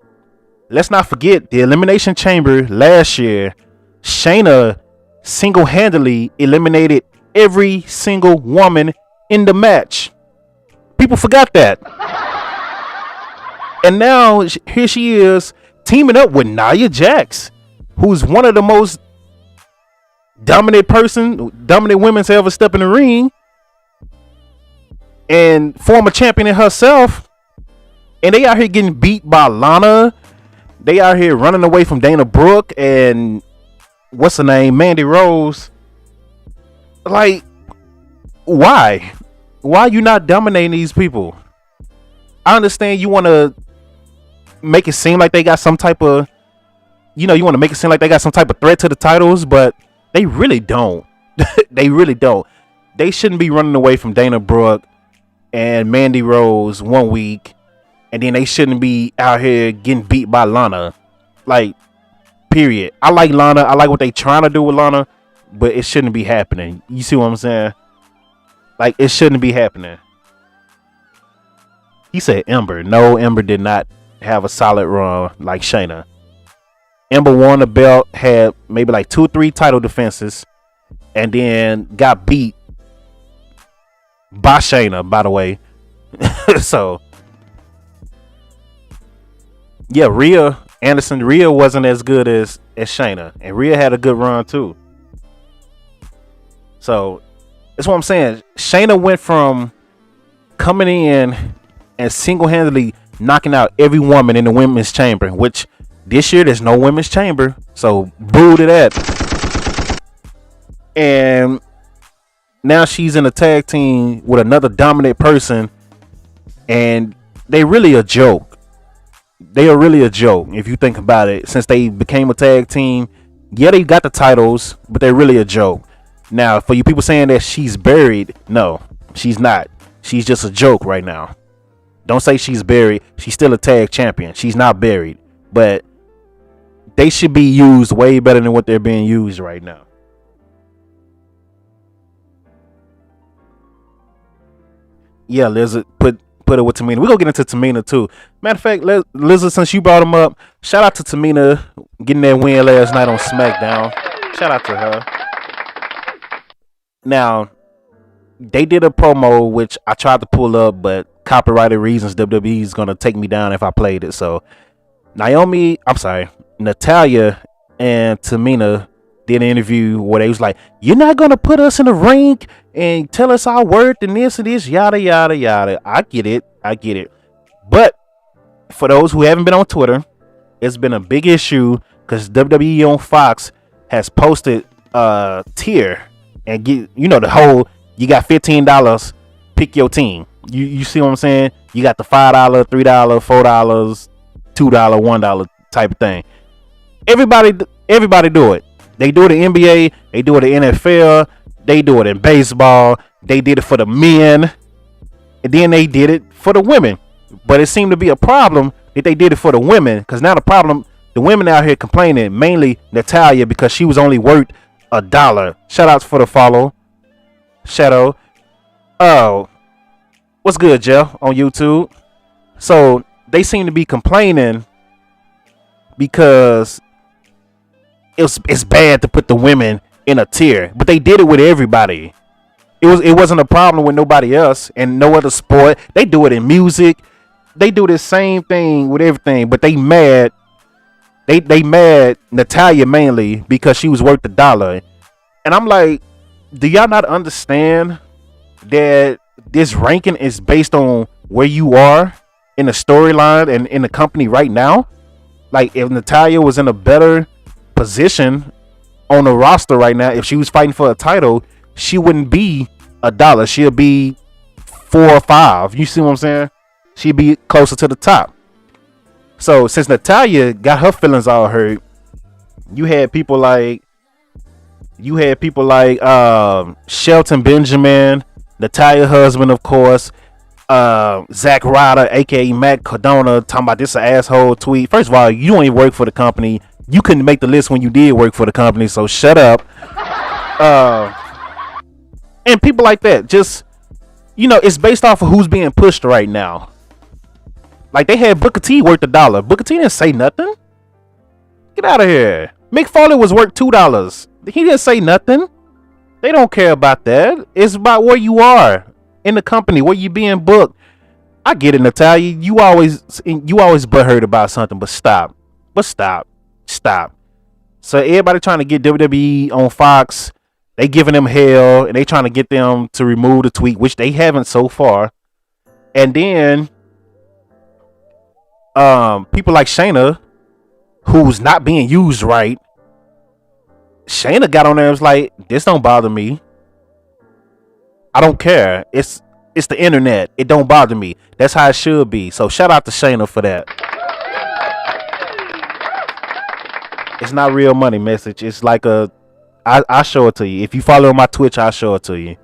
let's not forget the Elimination Chamber last year. Shayna single-handedly eliminated every single woman in the match. People forgot that. And now here she is teaming up with Nia Jax, who's one of the most dominant women to ever step in the ring, and former champion herself. And they out here getting beat by Lana. They out here running away from Dana Brooke and what's her name, Mandy Rose. Like, why? Why are you not dominating these people? I understand you want to make it seem like they got some type of, you want to make it seem like they got some type of threat to the titles, but they really don't. They really don't. They shouldn't be running away from Dana Brooke and Mandy Rose one week, and then they shouldn't be out here getting beat by Lana. Like, period. I like Lana. I like what they trying to do with Lana, but it shouldn't be happening. You see what I'm saying? Like, it shouldn't be happening. He said Ember. No, Ember did not have a solid run like Shayna. Ember won the belt, had maybe like 2 or 3 title defenses, and then got beat by Shayna, by the way. So, yeah, Rhea wasn't as good as Shayna, and Rhea had a good run too. So that's what I'm saying. Shayna went from coming in and single-handedly knocking out every woman in the women's chamber, which this year there's no women's chamber, so boo to that. And now she's in a tag team with another dominant person, and they really a joke. They are really a joke if you think about it. Since they became a tag team, yeah, they got the titles, but they're really a joke. Now, for you people saying that she's buried, no, she's not. She's just a joke right now. Don't say she's buried. She's still a tag champion. She's not buried, but they should be used way better than what they're being used right now. Yeah, Lizard, put it with Tamina. We're gonna get into Tamina too. Matter of fact, Lizard, since you brought him up, shout out to Tamina getting that win last night on SmackDown. Shout out to her. Now, they did a promo which I tried to pull up, but copyrighted reasons, WWE is gonna take me down if I played it. So Natalya and Tamina did an interview where they was like, "You're not gonna put us in the ring and tell us our worth and this and this, yada yada yada." I get it. But for those who haven't been on Twitter, it's been a big issue because WWE on Fox has posted a tier and get, the whole, you got $15, pick your team. You see what I'm saying? You got the $5, $3, $4, $2, $1 type of thing. Everybody do it. They do it in NBA, they do it in NFL, they do it in baseball, they did it for the men, and then they did it for the women. But it seemed to be a problem that they did it for the women, because now the women out here complaining, mainly Natalya, because she was only worth $1. Shout outs for the follow. Shadow. Oh, what's good, Jeff, on YouTube? So they seem to be complaining because it's bad to put the women in a tier, but they did it with everybody. It wasn't a problem with nobody else and no other sport. They do it in music. They do the same thing with everything, but they mad. They mad Natalya mainly because she was worth $1. And I'm like, do y'all not understand that this ranking is based on where you are in the storyline and in the company right now? Like, if Natalya was in a better position on the roster right now, if she was fighting for a title, she wouldn't be $1. She'll be $4 or $5. You see what I'm saying? She'd be closer to the top. So since Natalya got her feelings all hurt, you had people like Shelton Benjamin, Natalya's husband, of course, Zack Ryder, aka Matt Cardona, talking about this asshole tweet. First of all, you don't even work for the company. You couldn't make the list when you did work for the company, so shut up. And people like that, just, it's based off of who's being pushed right now. Like, they had Booker T worth $1. Booker T didn't say nothing. Get out of here. Mick Foley was worth $2. He didn't say nothing. They don't care about that. It's about where you are in the company, where you being booked, I get it, Natalia. You always butthurt about something, but stop. Stop. So everybody trying to get WWE on Fox, they giving them hell, and they trying to get them to remove the tweet, which they haven't so far. And then people like Shayna, who's not being used right, Shayna got on there and was like, this don't bother me. I don't care. It's the internet. It don't bother me. That's how it should be. So shout out to Shayna for that. It's not real money message. It's like I'll show it to you. If you follow my Twitch, I'll show it to you.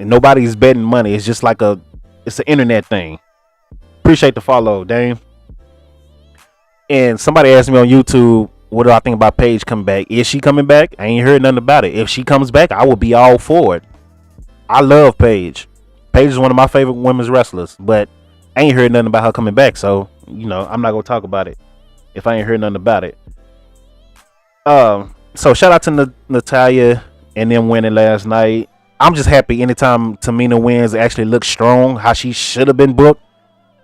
Nobody's betting money. It's just like it's an internet thing. Appreciate the follow, Dame. And somebody asked me on YouTube, what do I think about Paige coming back? Is she coming back? I ain't heard nothing about it. If she comes back, I will be all for it. I love Paige. Paige is one of my favorite women's wrestlers, but I ain't heard nothing about her coming back. So, I'm not going to talk about it if I ain't heard nothing about it. So shout out to Natalia and them winning last night. I'm just happy anytime Tamina wins, it actually looks strong, how she should have been booked,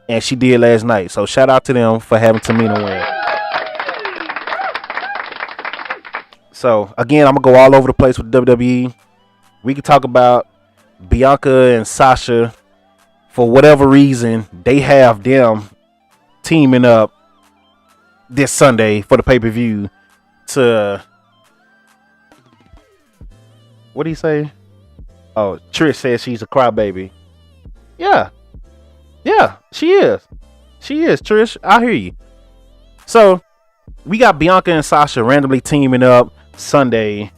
and she did last night. So shout out to them for having Tamina win. So again, I'm gonna go all over the place with WWE. We can talk about Bianca and Sasha. For whatever reason, they have them teaming up this Sunday for the pay-per-view to, what do you say? Oh, Trish says she's a crybaby. Yeah, she is, Trish. I hear you. So we got Bianca and Sasha randomly teaming up Sunday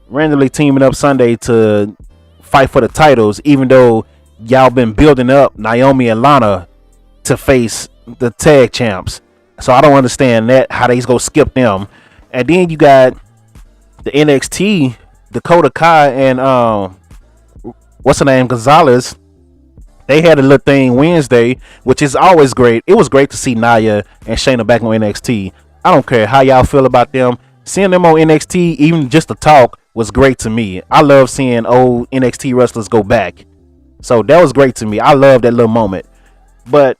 to fight for the titles, even though y'all been building up Naomi and Lana to face the tag champs. So I don't understand that, how they go skip them. And then you got the NXT, Dakota Kai and what's her name, Gonzalez. They had a little thing Wednesday, which is always great. It was great to see Nia and Shayna back on NXT. I don't care how y'all feel about them. Seeing them on NXT, even just to talk, was great to me. I love seeing old NXT wrestlers go back. So that was great to me. I love that little moment. But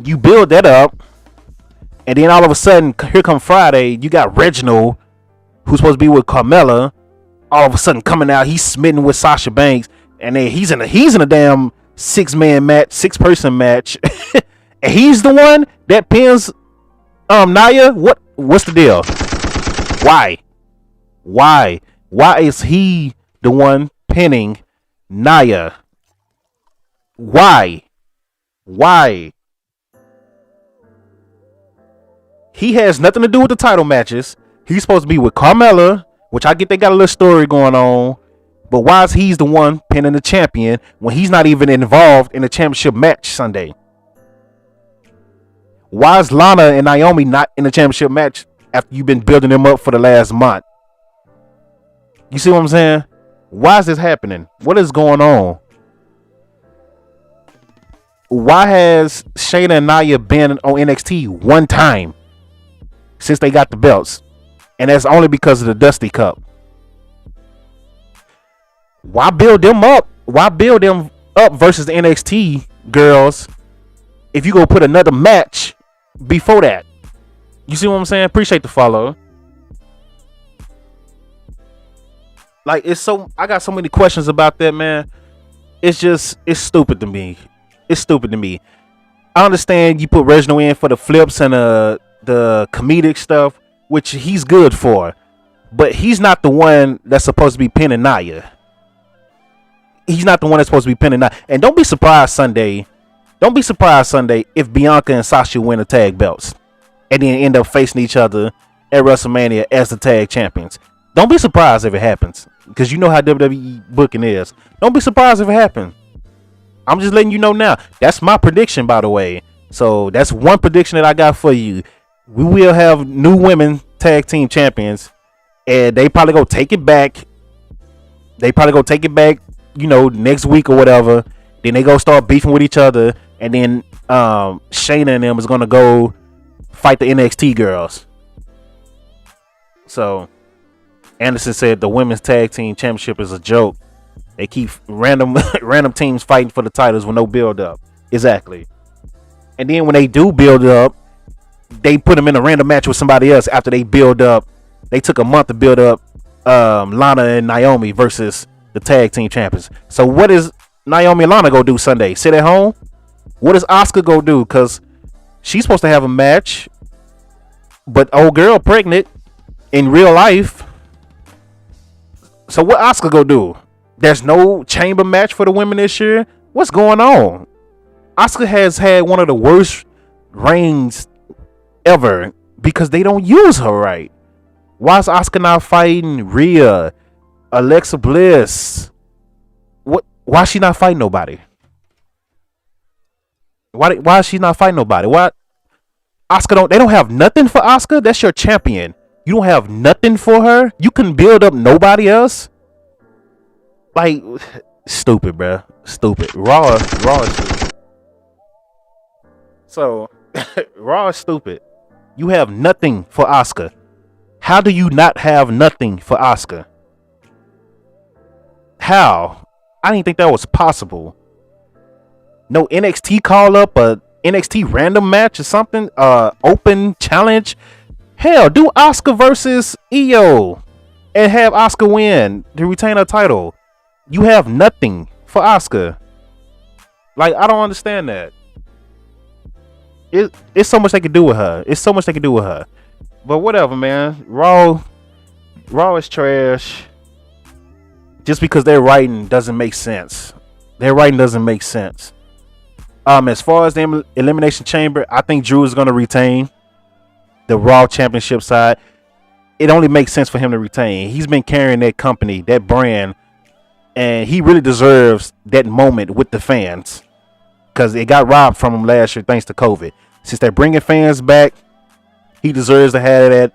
you build that up, and then all of a sudden, here come Friday, you got Reginald, who's supposed to be with Carmella, all of a sudden coming out, he's smitten with Sasha Banks, and then he's in a damn 6-man match, 6-person match, and he's the one that pins Nia. What's the deal? Why is he the one pinning Nia? Why? He has nothing to do with the title matches. He's supposed to be with Carmella, which I get they got a little story going on. But why is he the one pinning the champion when he's not even involved in the championship match Sunday? Why is Lana and Naomi not in the championship match after you've been building them up for the last month? You see what I'm saying? Why is this happening? What is going on? Why has Shayna and Nia been on NXT one time since they got the belts? And that's only because of the Dusty Cup. Why build them up? Why build them up versus the NXT girls if you go put another match before that? You see what I'm saying? Appreciate the follow. Like, I got so many questions about that, man. It's stupid to me. It's stupid to me. I understand you put Reginald in for the flips and the comedic stuff, which he's good for, but he's not the one that's supposed to be pinning Nia. He's not the one that's supposed to be pinning Nia. And don't be surprised Sunday if Bianca and Sasha win the tag belts and then end up facing each other at WrestleMania as the tag champions. Don't be surprised if it happens, because you know how WWE booking is. Don't be surprised if it happens. I'm just letting you know now. That's my prediction, by the way. So that's one prediction that I got for you. We will have new women tag team champions, and they probably go take it back. Next week or whatever. Then they go start beefing with each other, and then Shayna and them is gonna go fight the NXT girls. So Anderson said the women's tag team championship is a joke. They keep random teams fighting for the titles with no build up. Exactly. And then when they do build up, they put them in a random match with somebody else after they build up. They took a month to build up Lana and Naomi versus the tag team champions. So what is Naomi and Lana go do Sunday? Sit at home? What does Asuka go do? Because she's supposed to have a match, but old girl pregnant in real life. So what Asuka go do? There's no chamber match for the women this year. What's going on? Asuka has had one of the worst reigns ever because they don't use her right. Why is Asuka not fighting Rhea, Alexa Bliss? Why is she not fighting nobody? Why is she not fighting nobody? Why Asuka they don't have nothing for Asuka? That's your champion. You don't have nothing for her? You can build up nobody else? Like, stupid, bruh. Stupid. Raw is stupid. So, Raw is stupid. You have nothing for Asuka. How do you not have nothing for Asuka? How? I didn't think that was possible. No NXT call up, a NXT random match or something, open challenge. Hell, do Asuka versus Io and have Asuka win to retain her title. You have nothing for Asuka. Like, I don't understand that. It's so much they could do with her. It's so much they could do with her. But whatever, man. Raw is trash. Just because their writing doesn't make sense. Their writing doesn't make sense. As far as the Elimination Chamber, I think Drew is going to retain the Raw Championship side. It only makes sense for him to retain. He's been carrying that company, that brand, and he really deserves that moment with the fans because it got robbed from him last year thanks to COVID. Since they're bringing fans back, he deserves to have that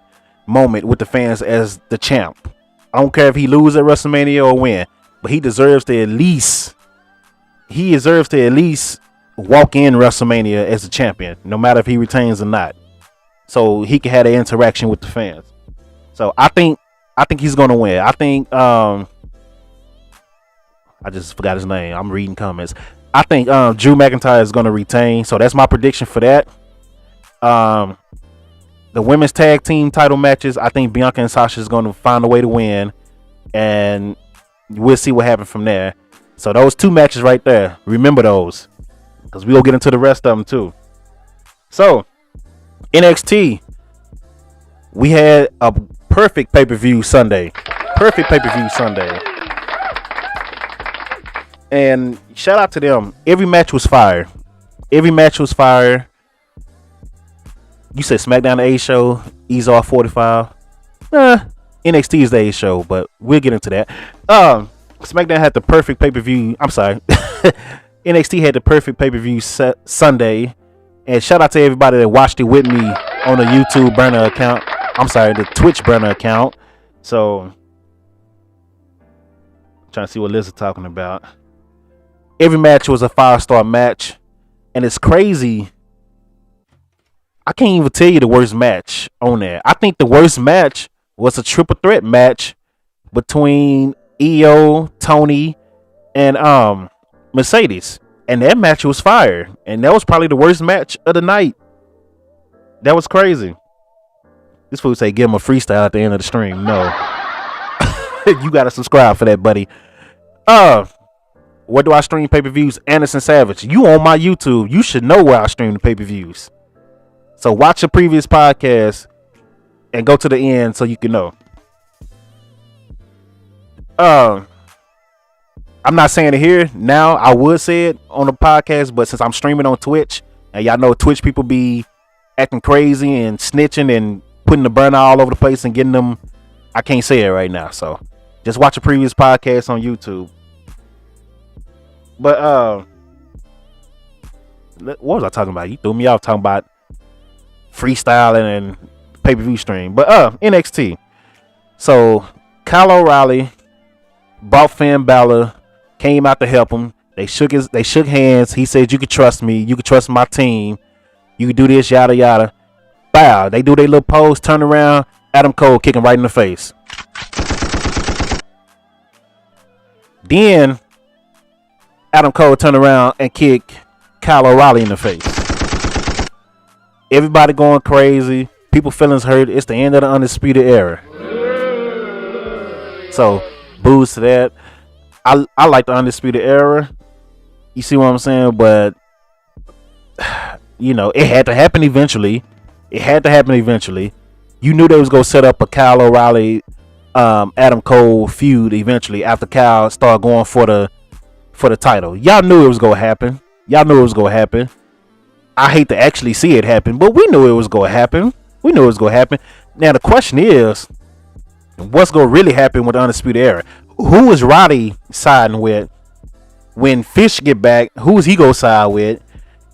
moment with the fans as the champ. I don't care if he loses at WrestleMania or win, but he deserves to at least walk in WrestleMania as a champion, no matter if he retains or not, so he can have an interaction with the fans. So I think he's gonna win. I think I just forgot his name. I'm reading comments. I think Drew McIntyre is gonna retain. So that's my prediction for that. The women's tag team title matches, I think Bianca and Sasha is gonna find a way to win, and we'll see what happens from there. So those two matches right there, remember those, because we'll get into the rest of them too. So NXT, we had a perfect pay-per-view Sunday. And shout out to them. Every match was fire. You said SmackDown the A show, Ease Off 45. NXT is the A show, but we'll get into that. SmackDown had the perfect pay-per-view. I'm sorry. NXT had the perfect pay-per-view Sunday. And shout out to everybody that watched it with me on the YouTube burner account. I'm sorry, the Twitch burner account. So, I'm trying to see what Liz is talking about. Every match was a 5-star match. And it's crazy. I can't even tell you the worst match on there. I think the worst match was a triple threat match between Io, Tony, and Mercedes. And that match was fire. And that was probably the worst match of the night. That was crazy. This fool say give him a freestyle at the end of the stream. No. You gotta subscribe for that, buddy. Where do I stream pay-per-views? Anderson Savage. You on my YouTube. You should know where I stream the pay-per-views. So watch the previous podcast and go to the end so you can know. I'm not saying it here now. I would say it on the podcast, but since I'm streaming on Twitch, and y'all know Twitch people be acting crazy and snitching and putting the burner all over the place and getting them, I can't say it right now. So just watch the previous podcast on YouTube. But what was I talking about? You threw me off talking about freestyling and pay-per-view stream. But NXT. So Kyle O'Reilly brought Finn Balor, came out to help him. They shook hands. He said, "You can trust me. You can trust my team. You can do this, yada yada." Bow. They do their little pose, turn around. Adam Cole kicking right in the face. Then Adam Cole turned around and kicked Kyle O'Reilly in the face. Everybody going crazy. People feelings hurt. It's the end of the Undisputed Era. So, boos to that. I like the Undisputed Era. You see what I'm saying? But, you know, it had to happen eventually. You knew they was going to set up a Kyle O'Reilly, Adam Cole feud eventually after Kyle started going for the title. Y'all knew it was going to happen. I hate to actually see it happen, but we knew it was going to happen. Now, the question is, what's going to really happen with the Undisputed Era? Who is Roddy siding with? When Fish get back, who is he going to side with?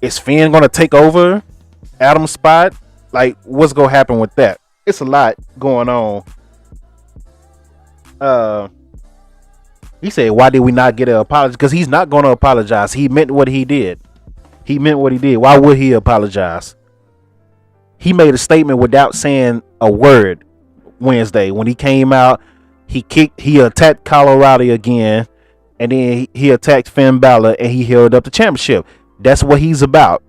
Is Finn going to take over Adam's spot? Like, what's going to happen with that? It's a lot going on. He said, why did we not get an apology? Because he's not going to apologize. He meant what he did. Why would he apologize? He made a statement without saying a word Wednesday. When he came out, he attacked Kyle O'Reilly again, and then he attacked Finn Balor, and he held up the championship. That's what he's about.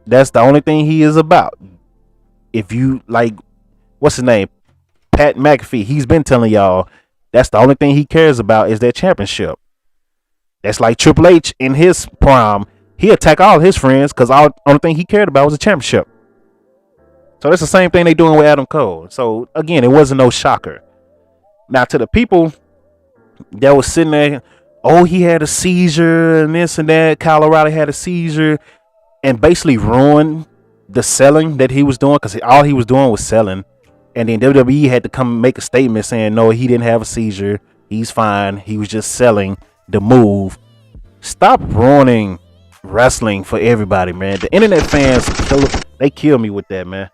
That's the only thing he is about. If you like, what's his name? Pat McAfee. He's been telling y'all that's the only thing he cares about is that championship. That's like Triple H in his prime. He attacked all his friends because the only thing he cared about was a championship. So that's the same thing they doing with Adam Cole. So again, it wasn't no shocker. Now to the people that was sitting there, oh, he had a seizure and this and that. Kyle O'Reilly had a seizure and basically ruined the selling that he was doing because all he was doing was selling. And then WWE had to come make a statement saying, no, he didn't have a seizure. He's fine. He was just selling the move. Stop ruining wrestling for everybody, man. The internet fans, they kill me with that, man.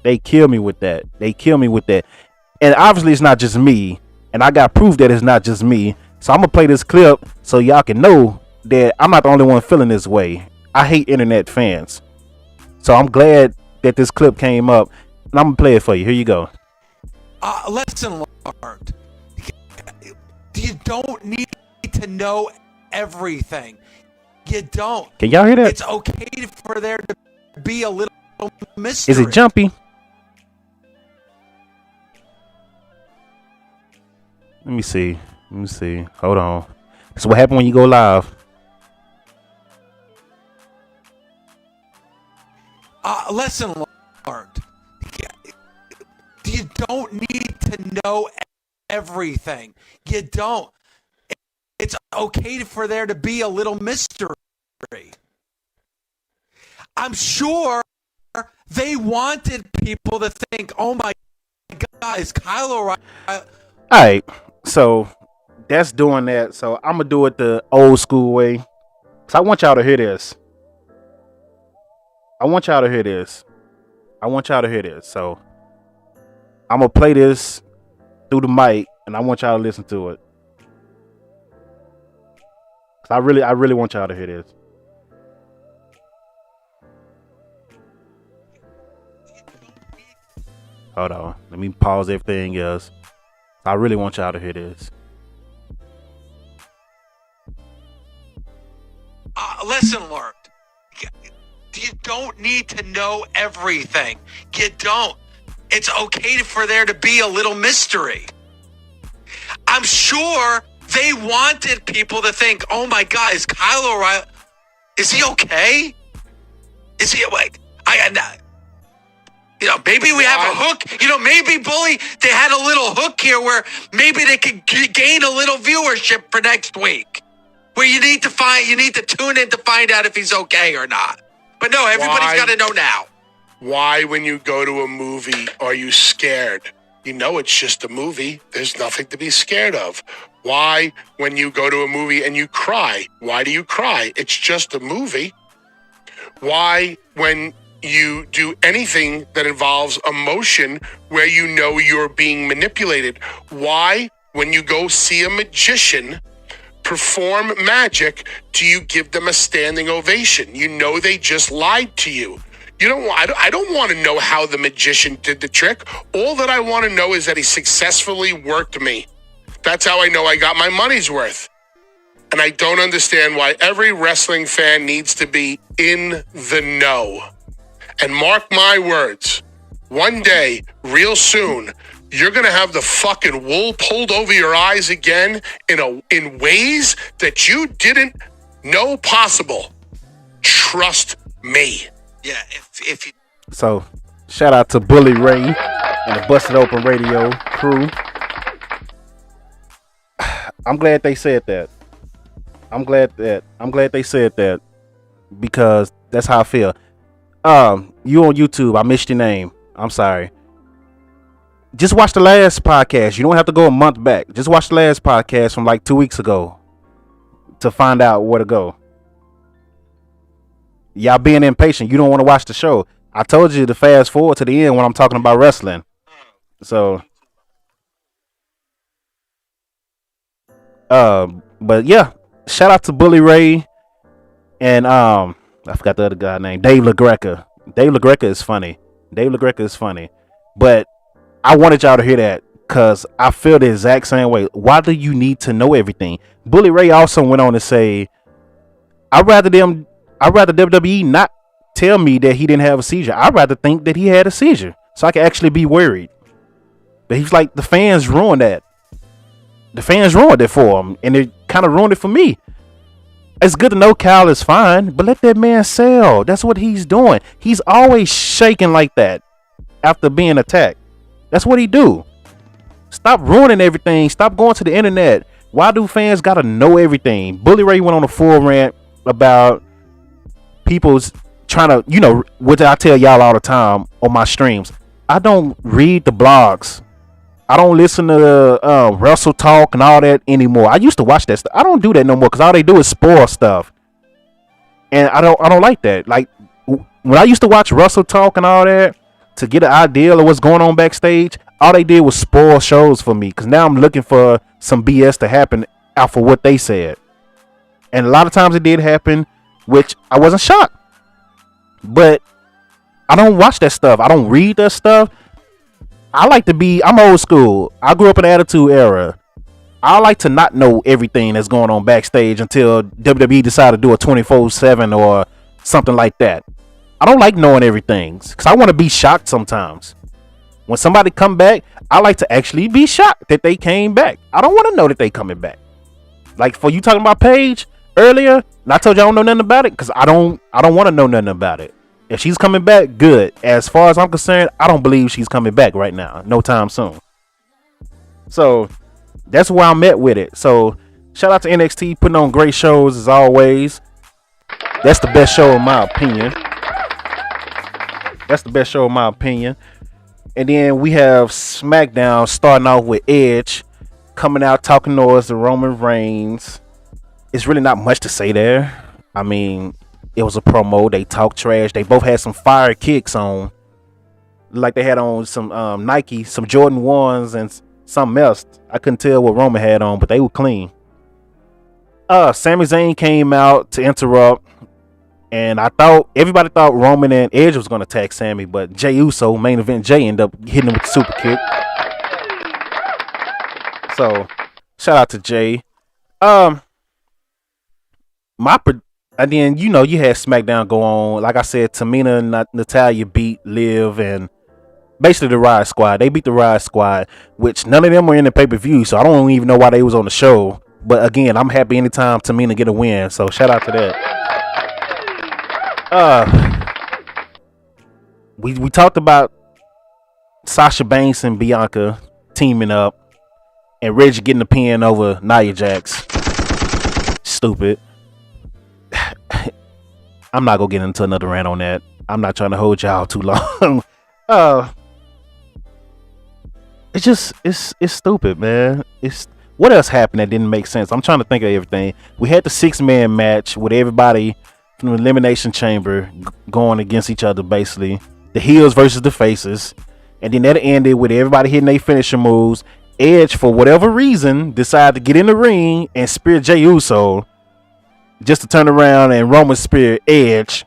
They kill me with that. And obviously it's not just me. And I got proof that it's not just me. So I'm going to play this clip so y'all can know that I'm not the only one feeling this way. I hate internet fans. So I'm glad that this clip came up. And I'm going to play it for you. Here you go. Lesson learned. You don't need to know everything. You don't. Can y'all hear that? It's okay for there to be a little mystery. Is it jumpy? Let me see. Hold on. That's what happened when you go live. Lesson learned. You don't need to know everything. You don't. It's okay for there to be a little mystery. I'm sure they wanted people to think, oh my God, is Kyle O'Reilly? All right. So that's doing that. So I'm going to do it the old school way. So I want y'all to hear this. So I'm going to play this through the mic and I want y'all to listen to it. I really want y'all to hear this. Hold on. Let me pause everything else. I really want y'all to hear this. Lesson learned. You don't need to know everything. You don't. It's okay for there to be a little mystery. I'm sure they wanted people to think, oh my God, is Kyle O'Reilly, is he okay? Is he like, maybe we have a hook. Maybe Bully, they had a little hook here where maybe they could gain a little viewership for next week. Where you need to tune in to find out if he's okay or not. But no, everybody's got to know now. Why, when you go to a movie, are you scared? You know it's just a movie. There's nothing to be scared of. Why, when you go to a movie and you cry? Why do you cry? It's just a movie. Why, when you do anything that involves emotion where you know you're being manipulated? Why, when you go see a magician perform magic, do you give them a standing ovation? You know they just lied to you. I don't want to know how the magician did the trick. All that I want to know is that he successfully worked me. That's how I know I got my money's worth. and I don't understand why every wrestling fan needs to be in the know. And mark my words, one day, real soon, you're going to have the fucking wool pulled over your eyes again in ways that you didn't know possible. Trust me. Yeah, if you... So, shout out to Bully Ray and the Busted Open Radio crew. I'm glad they said that. I'm glad they said that because that's how I feel. You on YouTube, I missed your name. I'm sorry. Just watch the last podcast. You don't have to go a month back. Just watch the last podcast from like 2 weeks ago to find out where to go. Y'all being impatient. You don't want to watch the show. I told you to fast forward to the end when I'm talking about wrestling. So, but yeah, shout out to Bully Ray and I forgot the other guy name, Dave LaGreca. Dave LaGreca is funny. But I wanted y'all to hear that because I feel the exact same way. Why do you need to know everything? Bully Ray also went on to say, I'd rather WWE not tell me that he didn't have a seizure. I'd rather think that he had a seizure so I could actually be worried. But he's like, the fans ruined that. The fans ruined it for him, and it kind of ruined it for me. It's good to know Kyle is fine, but let that man sell. That's what he's doing. He's always shaking like that after being attacked. That's what he do. Stop ruining everything. Stop going to the internet. Why do fans gotta know everything? Bully Ray went on a full rant about people's trying to, you know, which I tell y'all all the time on my streams. I don't read the blogs. I don't listen to Wrestle Talk and all that anymore. I used to watch that stuff. I don't do that no more because all they do is spoil stuff, and I don't like that. Like when I used to watch Wrestle Talk and all that to get an idea of what's going on backstage, all they did was spoil shows for me because now I'm looking for some BS to happen out for what they said, and a lot of times it did happen, which I wasn't shocked. But I don't watch that stuff. I don't read that stuff. I'm old school. I grew up in the Attitude Era. I like to not know everything that's going on backstage until WWE decide to do a 24/7 or something like that. I don't like knowing everything because I want to be shocked sometimes. When somebody come back, I like to actually be shocked that they came back. I don't want to know that they coming back. Like for you talking about Paige earlier, and I told you I don't know nothing about it because I don't want to know nothing about it. If she's coming back, good. As far as I'm concerned, I don't believe she's coming back right now. No time soon. So that's where I'm at with it. So shout out to NXT putting on great shows as always. That's the best show in my opinion. And then we have SmackDown starting off with Edge coming out talking noise to Roman Reigns. It's really not much to say there. I mean, it was a promo. They talk trash. They both had some fire kicks on. Like they had on some Nike, some Jordan 1s and something else. I couldn't tell what Roman had on, but they were clean. Sami Zayn came out to interrupt. And everybody thought Roman and Edge was going to attack Sami, but Jey Uso, main event Jey, ended up hitting him with the super kick. So, shout out to Jey. And then, you know, you had SmackDown go on. Like I said, Tamina and Natalya beat Liv and basically the Riot Squad. They beat the Riot Squad, which none of them were in the pay-per-view, so I don't even know why they was on the show. But again, I'm happy anytime Tamina get a win, so shout out to that. We talked about Sasha Banks and Bianca teaming up and Reggie getting the pin over Nia Jax. Stupid. I'm not gonna get into another rant on that. I'm not trying to hold y'all too long. It's stupid, man. What else happened that didn't make sense? I'm trying to think of everything. We had the 6-man match with everybody from the Elimination Chamber going against each other, basically. The heels versus the faces. And then that ended with everybody hitting their finisher moves. Edge, for whatever reason, decided to get in the ring and spear Jey Uso just to turn around and Roman spear Edge.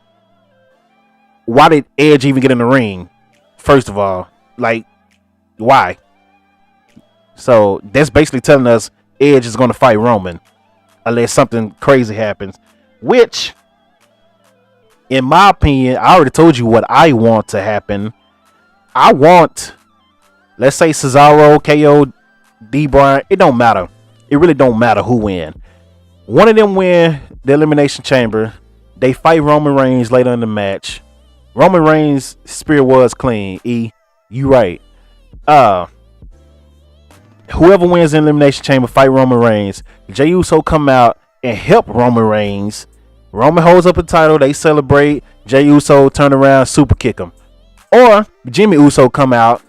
Why did Edge even get in the ring? First of all, like, why? So that's basically telling us Edge is going to fight Roman. unless something crazy happens. Which, in my opinion, I already told you what I want to happen. I want, let's say Cesaro, KO, D. Bryan. It don't matter. It really don't matter who win. One of them win the Elimination Chamber. They fight Roman Reigns later in the match. Roman Reigns' spear was clean. You right. Whoever wins the Elimination Chamber fight Roman Reigns. Jey Uso come out and help Roman Reigns. Roman holds up the title. They celebrate. Jey Uso turn around, super kick him. Or Jimmy Uso come out,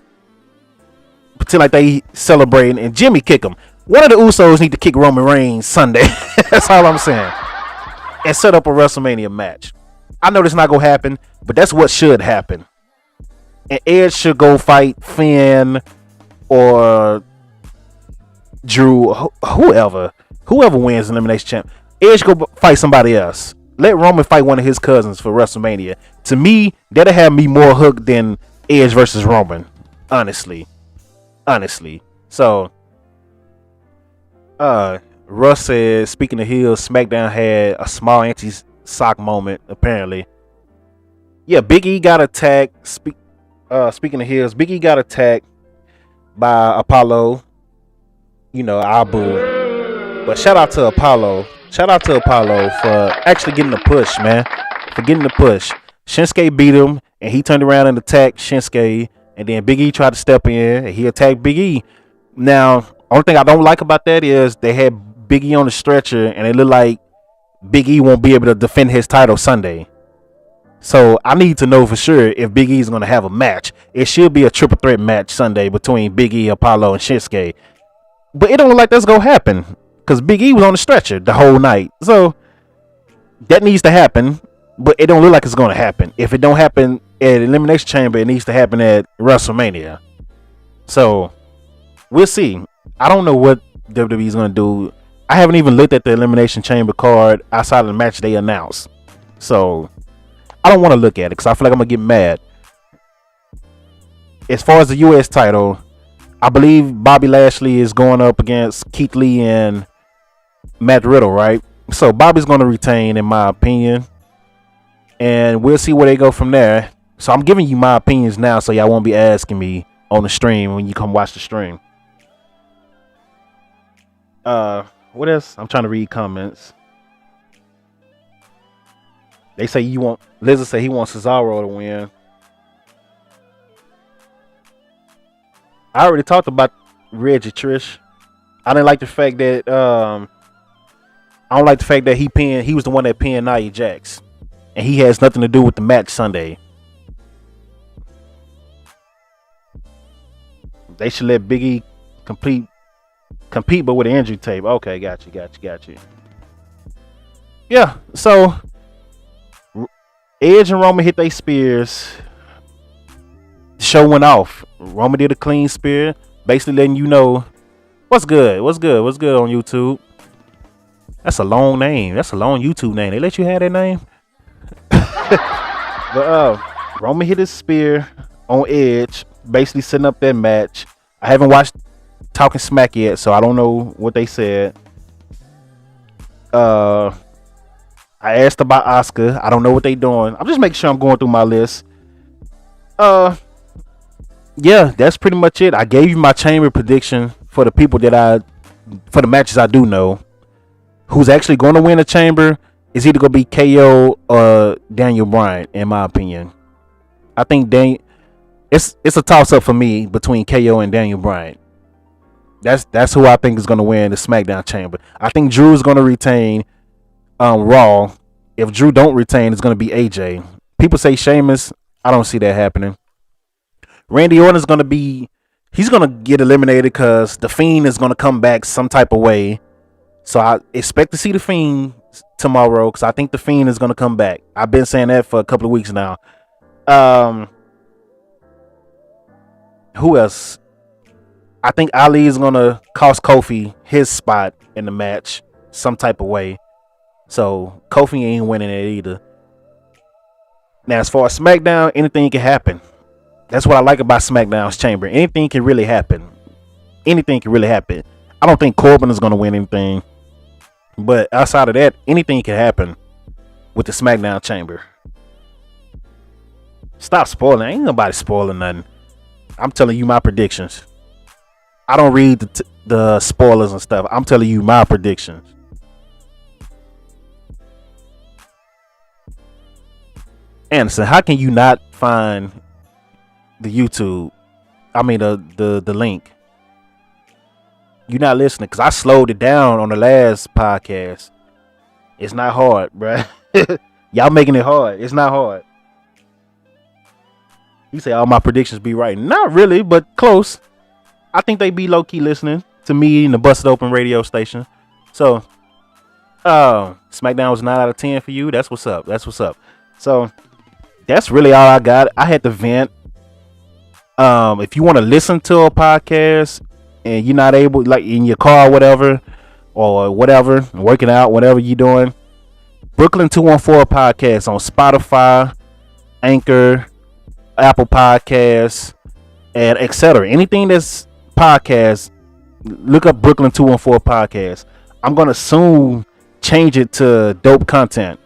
pretend like they celebrating, and Jimmy kick him. One of the Usos need to kick Roman Reigns Sunday. That's all I'm saying. And set up a WrestleMania match. I know this not gonna happen, but that's what should happen. And Edge should go fight Finn or Drew, whoever wins Elimination Champ. Edge go fight somebody else. Let Roman fight one of his cousins for WrestleMania. To me, that'll have me more hooked than Edge versus Roman. Honestly. So, Russ said, speaking of heels, SmackDown had a small anti-sock moment, apparently. Yeah, Big E got attacked. Speaking of heels, Big E got attacked by Apollo. You know, Abu. But shout out to Apollo. Shout out to Apollo for actually getting the push, man. For getting the push. Shinsuke beat him, and he turned around and attacked Shinsuke. And then Big E tried to step in, and he attacked Big E. Now, only thing I don't like about that is they had Big E on the stretcher, and it looked like Big E won't be able to defend his title Sunday. So I need to know for sure if Big E is going to have a match. It should be a triple threat match Sunday between Big E, Apollo, and Shinsuke. But it don't look like that's going to happen because Big E was on the stretcher the whole night. So that needs to happen, but it don't look like it's going to happen. If it don't happen at Elimination Chamber, it needs to happen at WrestleMania. So we'll see. I don't know what WWE is going to do. I haven't even looked at the Elimination Chamber card outside of the match they announced. So I don't want to look at it because I feel like I'm going to get mad. As far as the U.S. title, I believe Bobby Lashley is going up against Keith Lee and Matt Riddle, right? So Bobby's going to retain, in my opinion. And we'll see where they go from there. So I'm giving you my opinions now so y'all won't be asking me on the stream when you come watch the stream. What else? I'm trying to read comments. They say Lizard say he wants Cesaro to win. I already talked about Reggie, Trish. I didn't like the fact that I don't like the fact that he was the one that pinned Nia Jax. And he has nothing to do with the match Sunday. They should let Big E compete but with an injury tape. Okay, got you. Yeah, so Edge and Roman hit their spears. The show went off. Roman did a clean spear, basically letting you know what's good on YouTube. That's a long name. That's a long YouTube name. They let you have that name? But Roman hit his spear on Edge, basically setting up that match. I haven't watched Talking Smack yet, so I don't know what they said. I asked about Asuka. I don't know what they doing. I'm just making sure I'm going through my list. Yeah, that's pretty much it. I gave you my chamber prediction for the people for the matches I do know. Who's actually going to win the chamber is either going to be KO or Daniel Bryan, in my opinion. I think it's a toss up for me between KO and Daniel Bryan. That's who I think is going to win the SmackDown chamber. I think Drew is going to retain Raw. If Drew don't retain, it's going to be AJ. People say Sheamus. I don't see that happening. Randy Orton is going to he's going to get eliminated because The Fiend is going to come back some type of way. So I expect to see The Fiend tomorrow because I think The Fiend is going to come back. I've been saying that for a couple of weeks now. Who else? I think Ali is going to cost Kofi his spot in the match some type of way. So Kofi ain't winning it either. Now, as far as SmackDown, anything can happen. That's what I like about SmackDown's chamber. Anything can really happen. I don't think Corbin is going to win anything. But outside of that, anything can happen with the SmackDown Chamber. Stop spoiling. Ain't nobody spoiling nothing. I'm telling you my predictions. I don't read the spoilers and stuff. I'm telling you my predictions. Anderson, how can you not find the YouTube? I mean the link. You're not listening because I slowed it down on the last podcast. It's not hard, bruh. Y'all making it hard. It's not hard. You say all my predictions be right. Not really, but close. I think they be low-key listening to me in the Busted Open radio station. So, SmackDown was 9 out of 10 for you. That's what's up. That's what's up. So, that's really all I got. I had to vent. If you want to listen to a podcast and you're not able, like in your car or whatever, working out, whatever you're doing, Brooklyn 214 podcast on Spotify, Anchor, Apple Podcasts, and etc. Anything that's podcast, look up Brooklyn 214 podcast. I'm gonna soon change it to dope content.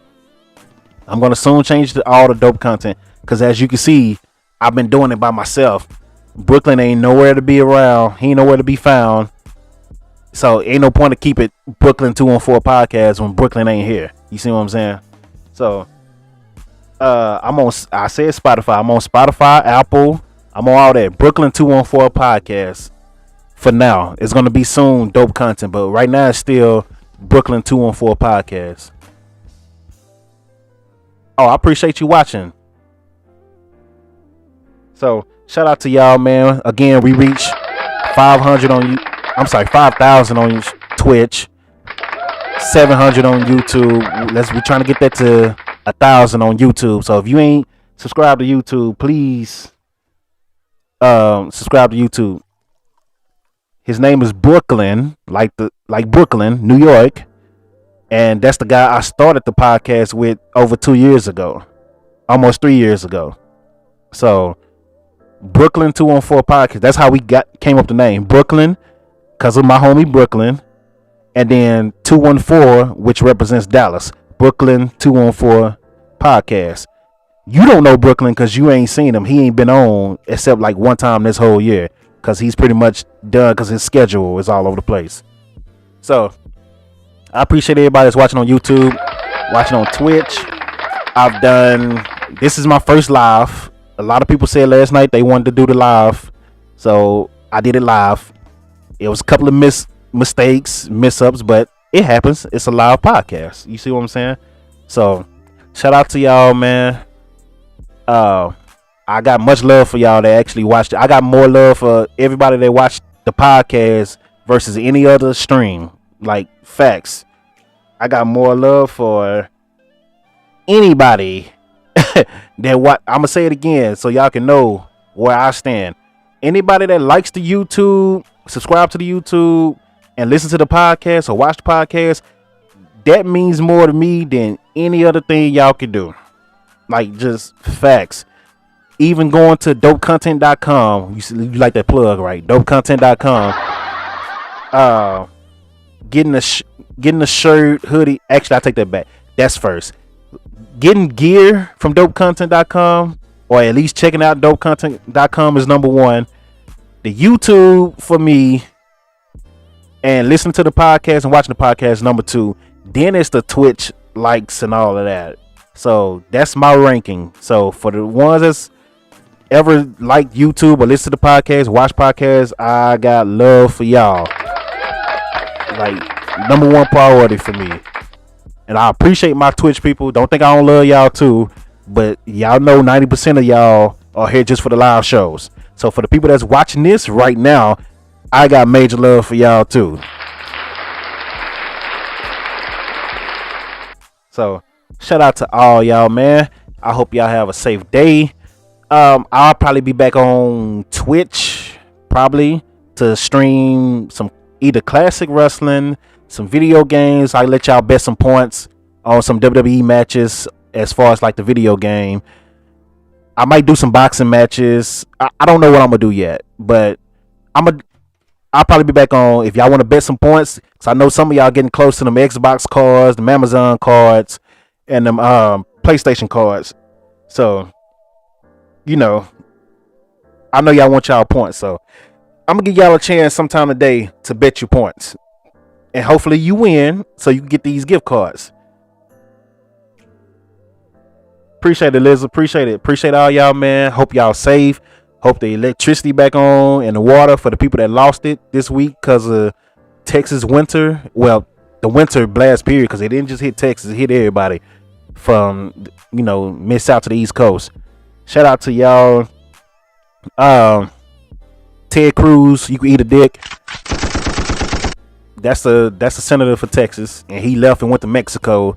I'm gonna soon change to all the dope content because as you can see, I've been doing it by myself. Brooklyn ain't nowhere to be around. He ain't nowhere to be found. So ain't no point to keep it Brooklyn 214 podcast when Brooklyn ain't here. You see what I'm saying? So I said Spotify. I'm on Spotify, Apple. I'm on all that. Brooklyn 214 podcast. For now, it's gonna be soon dope content, but right now it's still Brooklyn 214 podcast. Oh, I appreciate you watching. So shout out to y'all, man. Again, we reach 500 on you. I'm sorry, 5,000 on Twitch, 700 on YouTube. We're trying to get that to 1,000 on YouTube. So if you ain't subscribed to YouTube, please subscribe to YouTube. His name is Brooklyn, like Brooklyn, New York, and that's the guy I started the podcast with over 2 years ago, almost 3 years ago. So Brooklyn 214 podcast. That's how we came up with the name Brooklyn, because of my homie Brooklyn, and then 214, which represents Dallas. Brooklyn 214 podcast. You don't know Brooklyn because you ain't seen him. He ain't been on except like one time this whole year because he's pretty much done because his schedule is all over the place. So I appreciate everybody that's watching on YouTube, watching on Twitch. This is my first live. A lot of people said last night they wanted to do the live, so I did it live. It was a couple of mess-ups, but it happens. It's a live podcast. You see what I'm saying? So shout out to y'all, man. I got much love for y'all that actually watched it. I got more love for everybody that watched the podcast versus any other stream. Like, facts. I got more love for anybody that what I'm gonna say it again so y'all can know where I stand. Anybody that likes the YouTube, subscribe to the YouTube, and listen to the podcast or watch the podcast, that means more to me than any other thing y'all can do. Like, just facts. Even going to dopecontent.com, you like that plug, right? Dopecontent.com. Getting a shirt, hoodie. Actually, I take that back. That's first. Getting gear from dopecontent.com, or at least checking out dopecontent.com, is number one. The YouTube for me, and listening to the podcast and watching the podcast, number two. Then it's the Twitch likes and all of that. So that's my ranking. So for the ones that's ever like YouTube or listen to the podcast, watch podcasts, I got love for y'all. Like, number one priority for me. And I appreciate my Twitch people. Don't think I don't love y'all too, but y'all know 90% of y'all are here just for the live shows. So for the people that's watching this right now, I got major love for y'all too. So shout out to all y'all, man. I hope y'all have a safe day. I'll probably be back on Twitch probably to stream some either classic wrestling, some video games. I let y'all bet some points on some WWE matches as far as like the video game. I might do some boxing matches. I don't know what I'm gonna do yet, but I'll probably be back on if y'all want to bet some points. Cause I know some of y'all getting close to them Xbox cards, them Amazon cards, and them PlayStation cards. So, you know, I know y'all want y'all points. So I'm gonna give y'all a chance sometime today to bet your points, and hopefully you win so you can get these gift cards. Appreciate it, Liz. Appreciate it. Appreciate all y'all, man. Hope y'all safe. Hope the electricity back on and the water for the people that lost it this week because of Texas winter. Well, the winter blast period, because it didn't just hit Texas, it hit everybody from, you know, mid south to the East Coast. Shout out to y'all. Ted Cruz, you can eat a dick. That's the senator for Texas, and he left and went to Mexico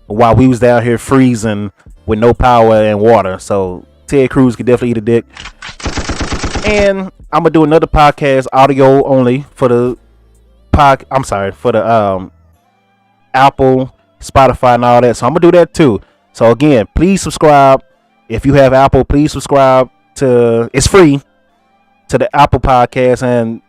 while we was down here freezing with no power and water. So Ted Cruz could definitely eat a dick. And I'm gonna do another podcast, audio only, for the Apple, Spotify, and all that. So I'm gonna do that too. So again, please subscribe. If you have Apple, please subscribe to. It's free to the Apple Podcast. And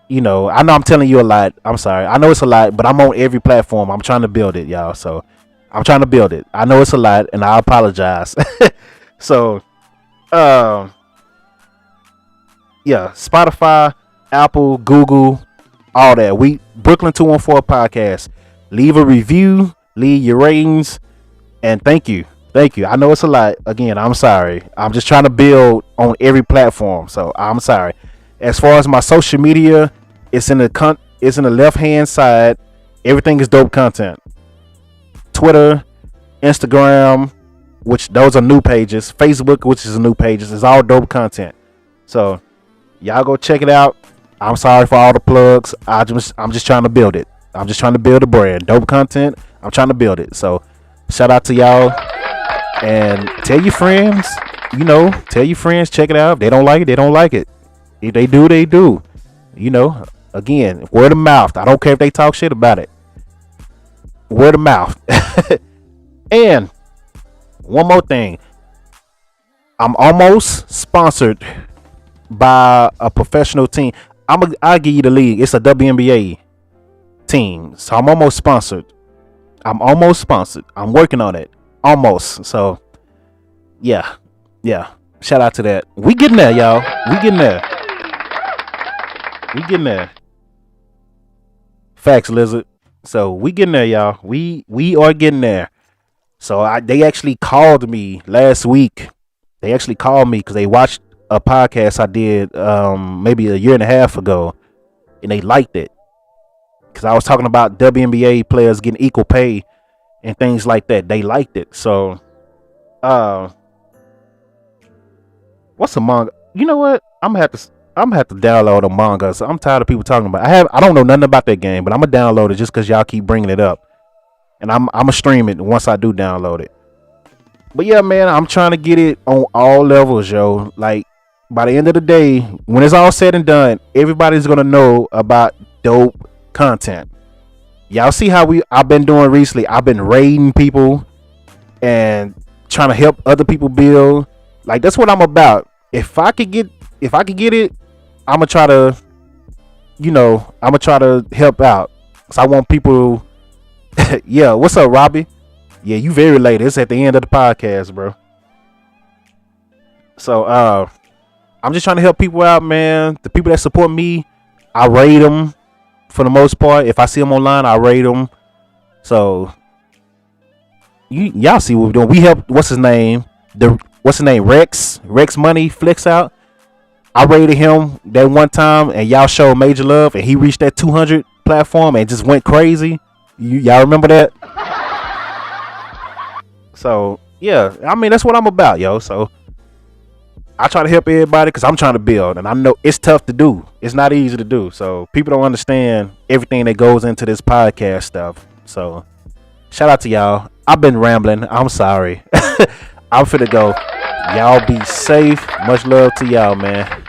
you know, I know I'm telling you a lot. I'm sorry. I know it's a lot, but I'm on every platform. I'm trying to build it, y'all. So I'm trying to build it. I know it's a lot, and I apologize. So, yeah, Spotify, Apple, Google, all that. We Brooklyn 214 podcast. Leave a review, leave your ratings, and thank you. I know it's a lot. Again, I'm sorry. I'm just trying to build on every platform, so I'm sorry. As far as my social media, it's in the left hand side. Everything is dope content. Twitter, Instagram, which those are new pages. Facebook, which is new pages, is all dope content. So y'all go check it out. I'm sorry for all the plugs. I'm just trying to build it. I'm just trying to build a brand. Dope content. I'm trying to build it. So shout out to y'all. And tell your friends, tell your friends, check it out. If they don't like it, they don't like it. If they do, they do. Again, word of mouth. I don't care if they talk shit about it. Word of mouth. And one more thing. I'm almost sponsored by a professional team. I'll give you the league. It's a WNBA team. So I'm almost sponsored. I'm working on it. Almost. So yeah. Shout out to that. We getting there, y'all. We getting there. Facts, Lizard. So we getting there, y'all. We are getting there. So they actually called me last week. They actually called me because they watched a podcast I did maybe a year and a half ago, and they liked it because I was talking about WNBA players getting equal pay and things like that. They liked it. So what's a manga? You know what? I'm gonna have to download a manga. So I'm tired of people talking about it. I don't know nothing about that game, but I'm gonna download it just because y'all keep bringing it up, and I'm gonna stream it once I do download it. But yeah, man, I'm trying to get it on all levels, yo. Like by the end of the day, when it's all said and done, everybody's gonna know about dope content. Y'all see how I've been doing recently. I've been raiding people and trying to help other people build. Like that's what I'm about. If I could get it, I'm gonna try to, help out. So I want people. Yeah, what's up, Robbie? Yeah, you very late. It's at the end of the podcast, bro. So I'm just trying to help people out, man. The people that support me, I raid them for the most part. If I see them online, I raid them. So y'all see what we're doing. We helped. What's his name? Rex Money Flex out. I rated him that one time, and y'all showed major love, and he reached that 200 platform and just went crazy. Y'all remember that? So yeah, I mean that's what I'm about, yo. So I try to help everybody because I'm trying to build, and I know it's tough to do. It's not easy to do. So people don't understand everything that goes into this podcast stuff. So shout out to y'all. I've been rambling. I'm sorry. I'm finna go. Y'all be safe. Much love to y'all, man.